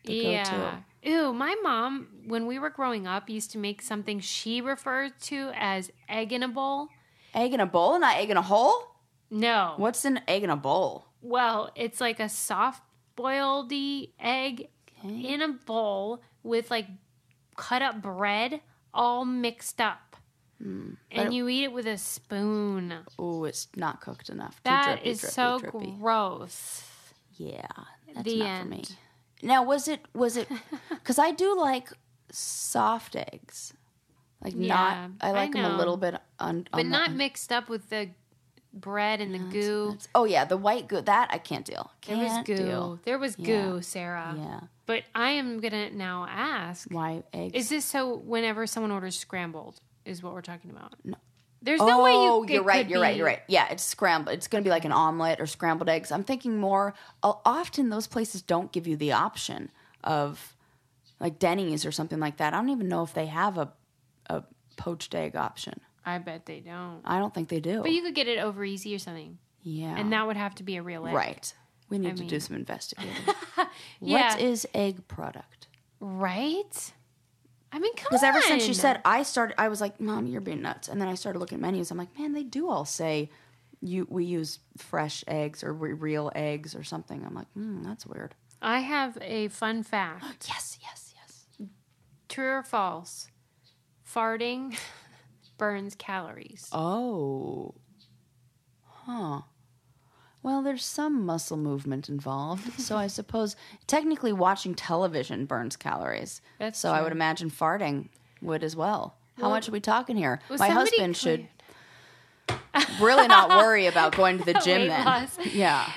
go-to. Ew, my mom, when we were growing up, used to make something she referred to as egg in a bowl. Egg in a bowl, not egg in a hole? No. What's an egg in a bowl? Well, it's like a soft-boiled egg in a bowl with like cut up bread all mixed up. And you eat it with a spoon. Oh, it's not cooked enough. That is so gross. Yeah, that's the not end. for me. Now, was it, because I do like soft eggs. Like I like them a little bit but not mixed up with the bread and the goo. The white goo. That I can't deal. There was goo, Sarah. Yeah. But I am going to now ask. Why eggs? Is this so whenever someone orders scrambled is what we're talking about? No. There's no way you... You're right. Yeah, it's scrambled. It's going to be like an omelet or scrambled eggs. I'm thinking more... often those places don't give you the option of like Denny's or something like that. I don't even know if they have a poached egg option. I bet they don't. I don't think they do. But you could get it over easy or something. Yeah. And that would have to be a real egg. Right. We need to do some investigating. Yeah. What is egg product? Right? I mean, come on. Because ever since she said, I was like, Mom, you're being nuts. And then I started looking at menus. I'm like, man, they do all say we use fresh eggs or real eggs or something. I'm like, that's weird. I have a fun fact. Yes. True or false? Farting burns calories. Oh. Huh. Well, there's some muscle movement involved, so I suppose technically watching television burns calories. That's so true. I would imagine farting would as well. How much are we talking here? Well, my husband should really not worry about going to the gym then. Loss. Yeah.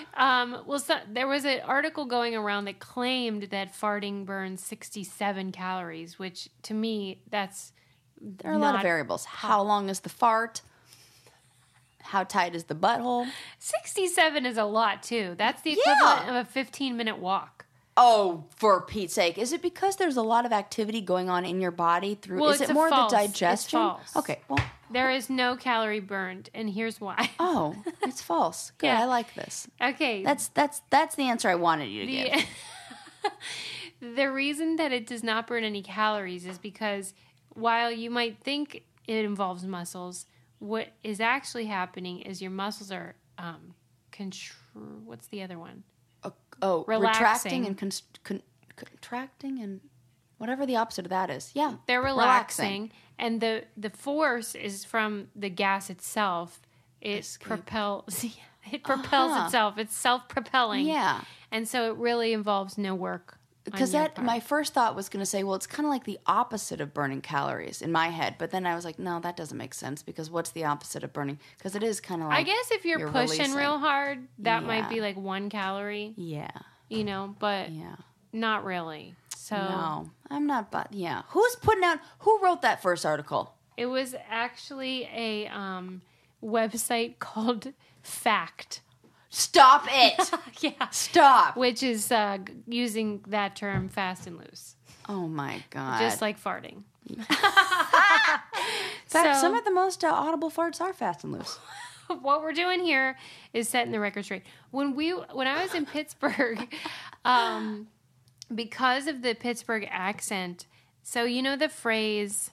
There was an article going around that claimed that farting burns 67 calories, which to me, there are a lot of variables. How long is the fart? How tight is the butthole? 67 is a lot, too. That's the equivalent of a 15-minute walk. Oh, for Pete's sake. Is it because there's a lot of activity going on in your body through... Well, is it more the digestion? It's false. Okay, well... There is no calorie burned, and here's why. Oh, it's false. Good, I like this. Okay. That's the answer I wanted you to give. The reason that it does not burn any calories is because while you might think it involves muscles, what is actually happening is your muscles are what's the other one? Retracting and contracting and whatever the opposite of that is. Yeah. They're relaxing. And the force is from the gas itself. It propels itself. It's self-propelling. Yeah. And so it really involves no work. Because my first thought was going to say, well, it's kind of like the opposite of burning calories in my head. But then I was like, no, that doesn't make sense because what's the opposite of burning? Because it is kind of like I guess if you're pushing releasing. Real hard, that might be like 1 calorie. Yeah. But not really. So no, I'm not. But yeah, who wrote that first article? It was actually a website called Fact. Stop it. Yeah. Stop. Which is using that term fast and loose. Oh, my God. Just like farting. In fact, some of the most audible farts are fast and loose. What we're doing here is setting the record straight. When I was in Pittsburgh, because of the Pittsburgh accent, so you know the phrase,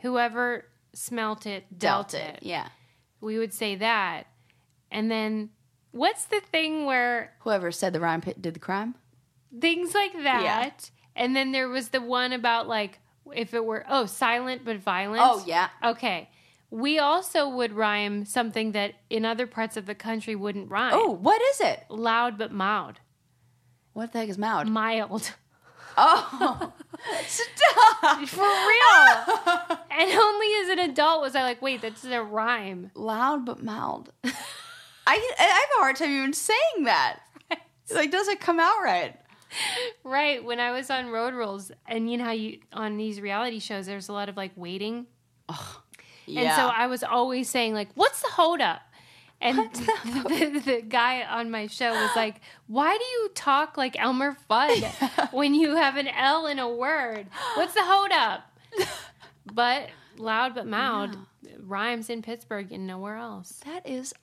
whoever smelt it, dealt it. Yeah. We would say that. And then... what's the thing where... whoever said the rhyme did the crime? Things like that. Yeah. And then there was the one about, like, if it were... silent but violent. Oh, yeah. Okay. We also would rhyme something that in other parts of the country wouldn't rhyme. Oh, what is it? Loud but mild. What the heck is mild? Mild. Oh. Stop. For real. And only as an adult was I like, wait, that's a rhyme. Loud but mild. I have a hard time even saying that. Right. Like, does it come out right? Right. When I was on Road Rules, and you know how on these reality shows, there's a lot of, like, waiting. Oh, yeah. And so I was always saying, like, what's the hold up? And the guy on my show was like, why do you talk like Elmer Fudd when you have an L in a word? What's the hold up? But loud but mild rhymes in Pittsburgh and nowhere else.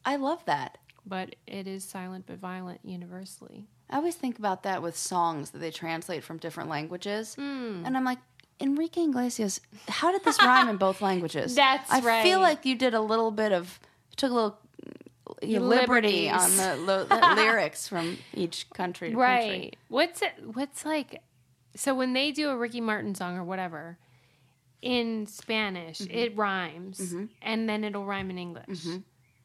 I love that. But it is silent but violent universally. I always think about that with songs that they translate from different languages. And I'm like, Enrique Iglesias, how did this rhyme in both languages? That's right. I feel like you did a little bit of, took a little liberty on the lyrics from each country to country. What's like, so when they do a Ricky Martin song or whatever, in Spanish, it rhymes, and then it'll rhyme in English.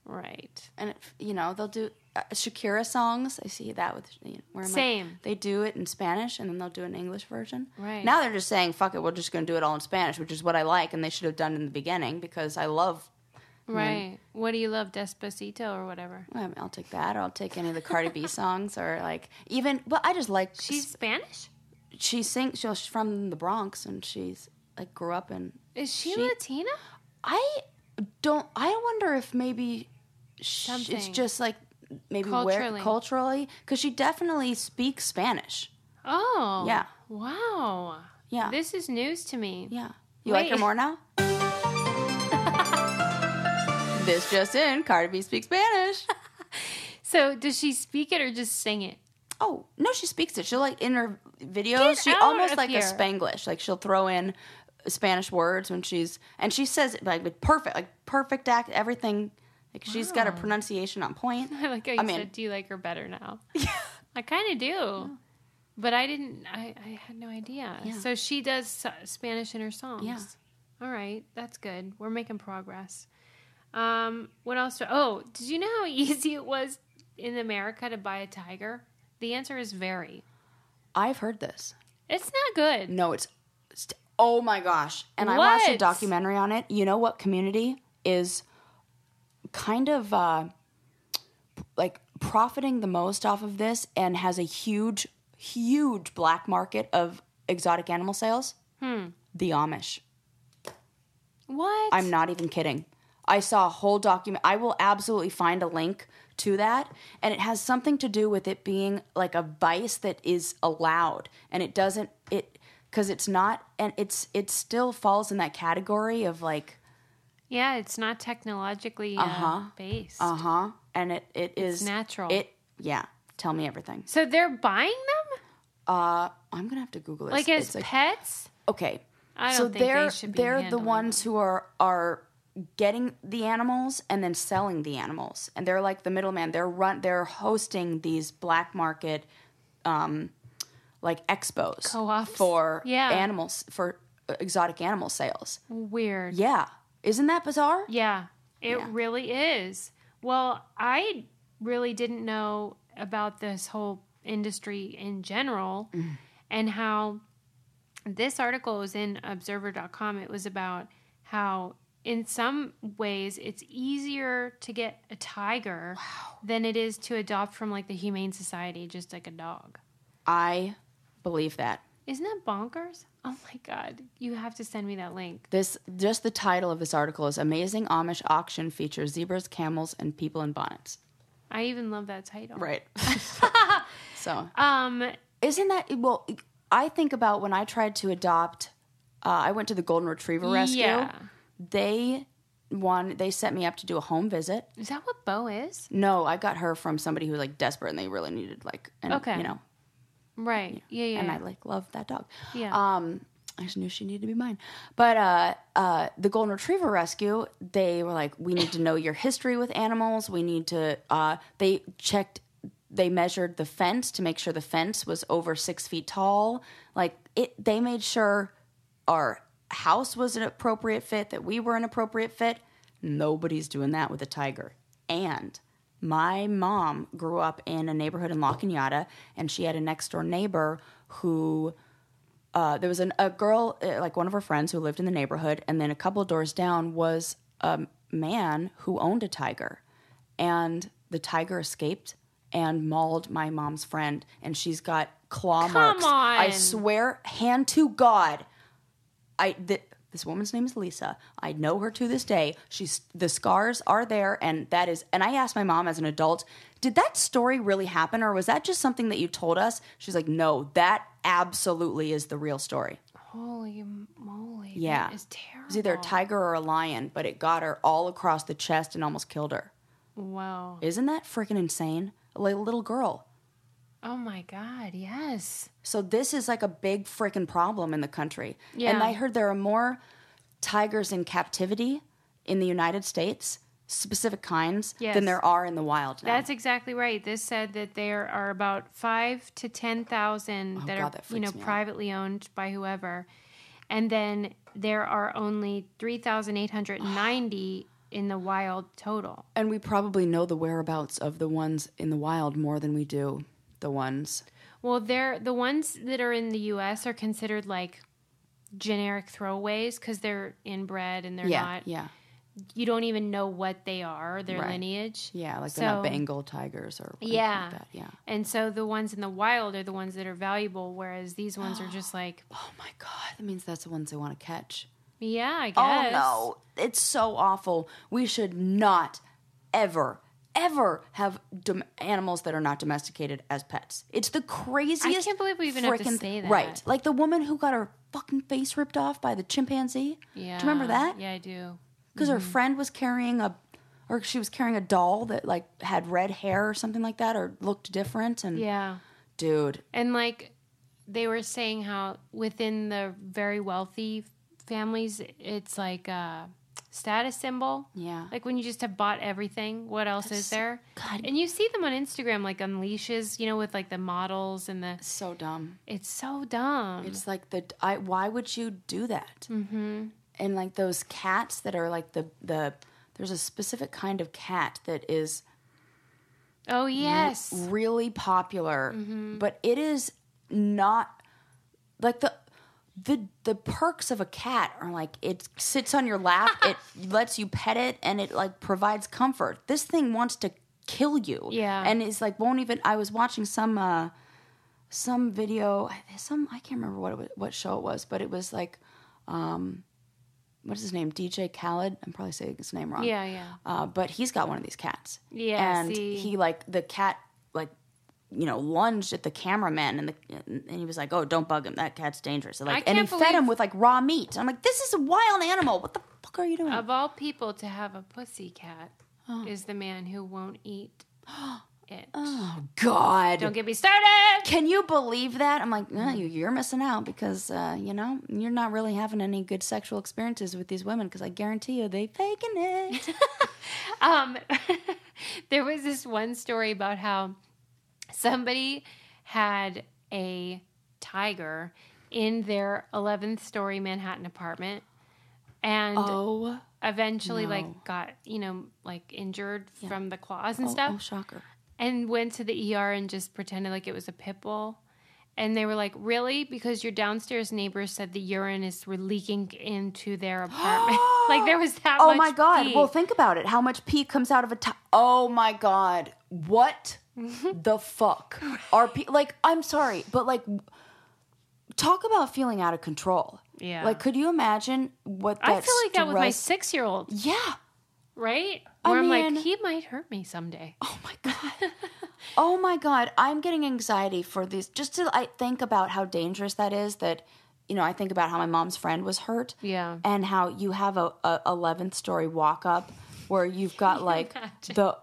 Right. And, they'll do Shakira songs. I see that with... Same. They do it in Spanish, and then they'll do an English version. Right. Now they're just saying, fuck it, we're just going to do it all in Spanish, which is what I like, and they should have done in the beginning, because I love... Right. What do you love, Despacito or whatever? Well, I'll take that, or I'll take any of the Cardi B songs, or like, even... But I just like... She's Spanish? She's from the Bronx, and she's, like, grew up in... Is she Latina? I wonder if maybe... It's just like maybe culturally, because she definitely speaks Spanish. Oh, yeah, wow, yeah. This is news to me. Yeah, you like her more now? This just in: Cardi B speaks Spanish. So does she speak it or just sing it? Oh no, she speaks it. She'll like in her videos. She almost like here. a Spanglish. Like she'll throw in Spanish words when she says it like with perfect act, everything. Like, she's got her pronunciation on point. I like how you said, do you like her better now? Yeah. I kind of do. Yeah. But I had no idea. Yeah. So she does Spanish in her songs. Yeah. All right. That's good. We're making progress. What else? Did you know how easy it was in America to buy a tiger? The answer is very. I've heard this. It's not good. No, it's oh my gosh. And I watched a documentary on it. You know what community is... kind of like profiting the most off of this and has a huge black market of exotic animal sales? The Amish. What? I'm not even kidding. I saw a whole document. I will absolutely find a link to that, and it has something to do with it being like a vice that is allowed, and it doesn't because it's not, and it still falls in that category of like. Yeah, it's not technologically based. And it is... It's natural. Yeah. Tell me everything. So they're buying them? I'm gonna have to Google this. Like as pets? Okay. I don't think they should be they're the handling ones them. who are getting the animals and then selling the animals, and they're like the middleman. They're hosting these black market, like expos Co-ops. for animals, for exotic animal sales. Weird. Yeah, isn't that bizarre? Yeah, it really is. Well, I really didn't know about this whole industry in general, and how this article was in observer.com. It was about how in some ways it's easier to get a tiger than it is to adopt from like the Humane Society, just like a dog. I believe that. Isn't that bonkers? Oh my God. You have to send me that link. Just the title of this article is Amazing Amish Auction Features Zebras, Camels, and People in Bonnets. I even love that title. Right. So, isn't that, well, I think about when I tried to adopt, I went to the Golden Retriever Rescue. Yeah. They set me up to do a home visit. Is that what Bo is? No, I got her from somebody who was like desperate and they really needed like, you know. Right. Yeah. And I like love that dog. Yeah. I just knew she needed to be mine. But the Golden Retriever Rescue, they were like, we need to know your history with animals. We need to, they measured the fence to make sure the fence was over 6 feet tall. Like, they made sure our house was an appropriate fit, that we were an appropriate fit. Nobody's doing that with a tiger. And my mom grew up in a neighborhood in La Cañada, and she had a next-door neighbor who... there was a girl, like one of her friends who lived in the neighborhood, and then a couple of doors down was a man who owned a tiger. And the tiger escaped and mauled my mom's friend, and she's got claw marks. Come on. I swear, hand to God, this woman's name is Lisa. I know her to this day. The scars are there, and that is. And I asked my mom as an adult, did that story really happen, or was that just something that you told us? She's like, no, that absolutely is the real story. Holy moly! Yeah, that is terrible. It was either a tiger or a lion, but it got her all across the chest and almost killed her. Wow! Isn't that freaking insane? Like a little girl. Oh my God! Yes. So this is like a big freaking problem in the country. Yeah. And I heard there are more tigers in captivity in the United States, specific kinds, than there are in the wild now. That's exactly right. This said that there are about 5,000 to 10,000 that are privately owned by whoever, and then there are only 3,890 in the wild total. And we probably know the whereabouts of the ones in the wild more than we do the ones. Well, the ones that are in the U.S. are considered like generic throwaways because they're inbred and they're not. Yeah. You don't even know what they are, their lineage. Yeah, like they're not Bengal tigers or anything like that. Yeah. And so the ones in the wild are the ones that are valuable, whereas these ones are just like... Oh, my God. That means that's the ones they want to catch. Yeah, I guess. Oh, no. It's so awful. We should not ever have animals that are not domesticated as pets. It's the craziest... I can't believe we even have to say that. Right. Like the woman who got her fucking face ripped off by the chimpanzee. Yeah. Do you remember that? Yeah, I do. Because her friend was carrying she was carrying a doll that like had red hair or something like that, or looked different. And dude. And like they were saying how within the very wealthy families, it's like a status symbol. Yeah. Like when you just have bought everything, what else is there? God. And you see them on Instagram, like on leashes, with like the models and the... So dumb. It's so dumb. It's like why would you do that? Mm-hmm. And like those cats that are like there's a specific kind of cat that is really popular, but it is not like the perks of a cat are like it sits on your lap, it lets you pet it, and it like provides comfort. This thing wants to kill you, and it's like won't even. I was watching some video, I can't remember what show it was, but it was like. What's his name? DJ Khaled. I'm probably saying his name wrong. Yeah. But he's got one of these cats. Yeah. And he the cat lunged at the cameraman and he was like, "Oh, don't bug him. That cat's dangerous." And he fed him with like raw meat. I'm like, "This is a wild animal. What the fuck are you doing?" Of all people to have a pussy cat is the man who won't eat it. Oh, God. Don't get me started. Can you believe that? I'm like, you're missing out because, you're not really having any good sexual experiences with these women because I guarantee you they faking it. There was this one story about how somebody had a tiger in their 11th story Manhattan apartment and eventually got, injured from the claws and stuff. Oh, shocker. And went to the ER and just pretended like it was a pit bull. And they were like, really? Because your downstairs neighbors said the urine were leaking into their apartment. Like there was that much Oh my God. pee. Well, think about it. How much pee comes out of a Oh my God. What the fuck are I'm sorry, but talk about feeling out of control. Yeah. Like, could you imagine what that I feel like that with my 6-year-old. Yeah. Right? Where I'm like, he might hurt me someday. Oh my God. Oh my God. I'm getting anxiety for these. Just to I think about how dangerous that is that, I think about how my mom's friend was hurt. Yeah. And how you have a 11th story walk up where you've got the,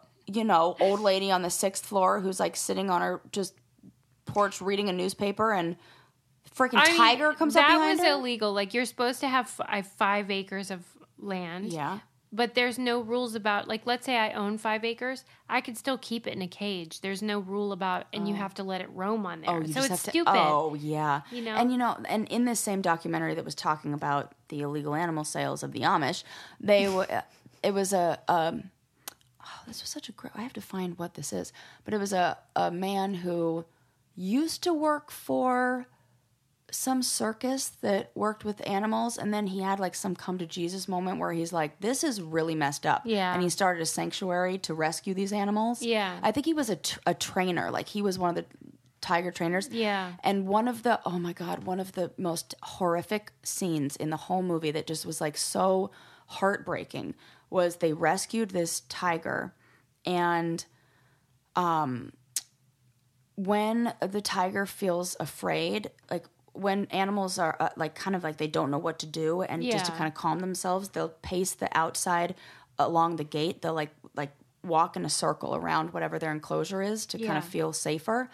old lady on the 6th floor who's sitting on her just porch reading a newspaper and freaking tiger comes up behind her. That was illegal. You're supposed to have 5 acres of land. Yeah. But there's no rules about, let's say I own 5 acres, I could still keep it in a cage. There's no rule about, and you have to let it roam on there. So it's stupid. Oh, yeah. And in this same documentary that was talking about the illegal animal sales of the Amish, it was this was such a great, I have to find what this is, but it was a man who used to work for some circus that worked with animals, and then he had some come to Jesus moment where he's like, this is really messed up. Yeah. And he started a sanctuary to rescue these animals. Yeah. I think he was a trainer. He was one of the tiger trainers. Yeah. And one of the most horrific scenes in the whole movie that just was so heartbreaking was they rescued this tiger, and when the tiger feels afraid, when animals are they don't know what to do, and just to kind of calm themselves, they'll pace the outside along the gate. They'll walk in a circle around whatever their enclosure is to kind of feel safer.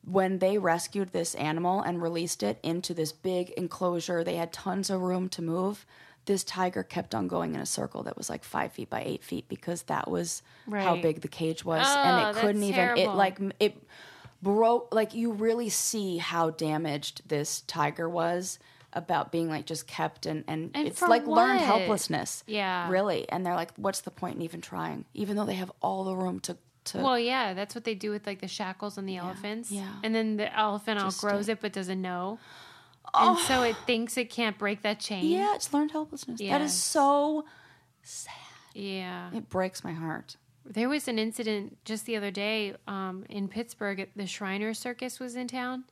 When they rescued this animal and released it into this big enclosure, they had tons of room to move. This tiger kept on going in a circle that was 5 feet by 8 feet because that was how big the cage was, and it couldn't even. It broke. You really see how damaged this tiger was about being just kept and it's learned helplessness. Yeah, really. And they're what's the point in even trying, even though they have all the room to. Well, yeah, that's what they do with the shackles on the elephants. Yeah, and then the elephant outgrows it but doesn't know. And so it thinks it can't break that chain. Yeah, it's learned helplessness. Yes. That is so sad. Yeah. It breaks my heart. There was an incident just the other day in Pittsburgh. The Shriner Circus was in town,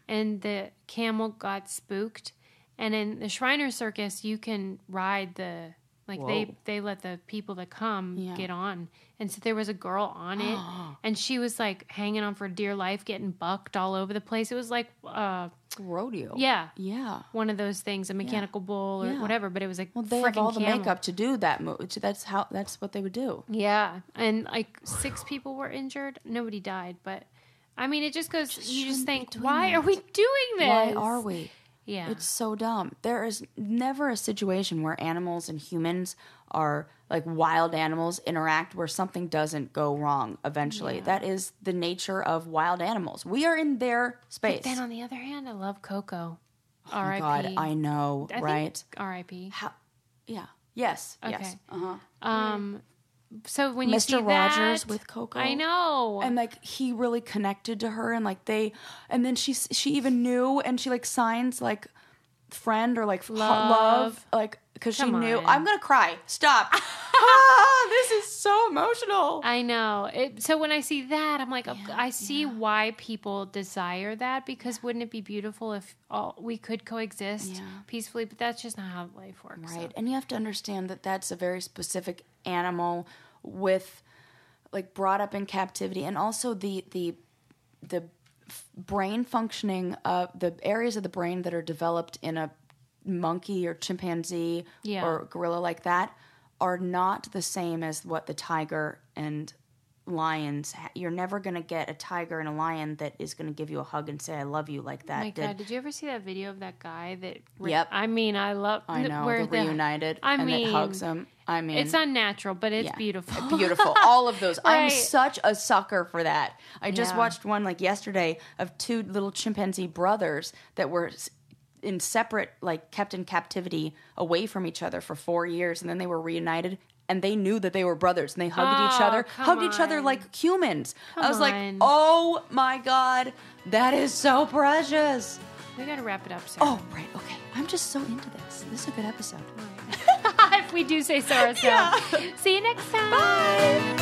and the camel got spooked. And in the Shriner Circus, you can ride the... they let the people that come get on. And so there was a girl on it, and she was hanging on for dear life, getting bucked all over the place. It was rodeo. Yeah. Yeah. One of those things, a mechanical bull or whatever, but it was they have all the makeup to do that move. That's what they would do. Yeah. And 6 people were injured. Nobody died, but I mean, it just goes, you just think, why are we doing this? Why are we? Yeah. It's so dumb. There is never a situation where animals and humans are wild animals interact where something doesn't go wrong eventually. Yeah. That is the nature of wild animals. We are in their space. But then on the other hand, I love Coco. Oh my God, I know, right? R.I.P. Yeah. Yes. Okay. Yes. Uh-huh. So when you see Mr. Rogers with Coco, I know, and he really connected to her, and and then she even knew, and she signs friend or love because she knew. I'm gonna cry. Stop. This is so emotional. I know. So when I see that, I'm I see why people desire that, because wouldn't it be beautiful if we could coexist peacefully? But that's just not how life works. Right. So. And you have to understand that that's a very specific animal with brought up in captivity, and also the brain functioning of the areas of the brain that are developed in a monkey or chimpanzee or gorilla like that are not the same as what the tiger and lions. You're never going to get a tiger and a lion that is going to give you a hug and say, I love you like that. Oh my God, did you ever see that video of that guy that... Yep. I mean, I know, where the reunited and it hugs him. I mean... It's unnatural, but it's beautiful. Beautiful. All of those. Right. I'm such a sucker for that. I just watched one like yesterday of two little chimpanzee brothers that were in separate, like kept in captivity away from each other for 4 years, and then they were reunited. And they knew that they were brothers, and they hugged each other like humans. I was like, oh my God, that is so precious. We got to wrap it up, Sarah. Oh, right, okay. I'm just so into this. This is a good episode. Right. If we do say so ourselves. See you next time. Bye.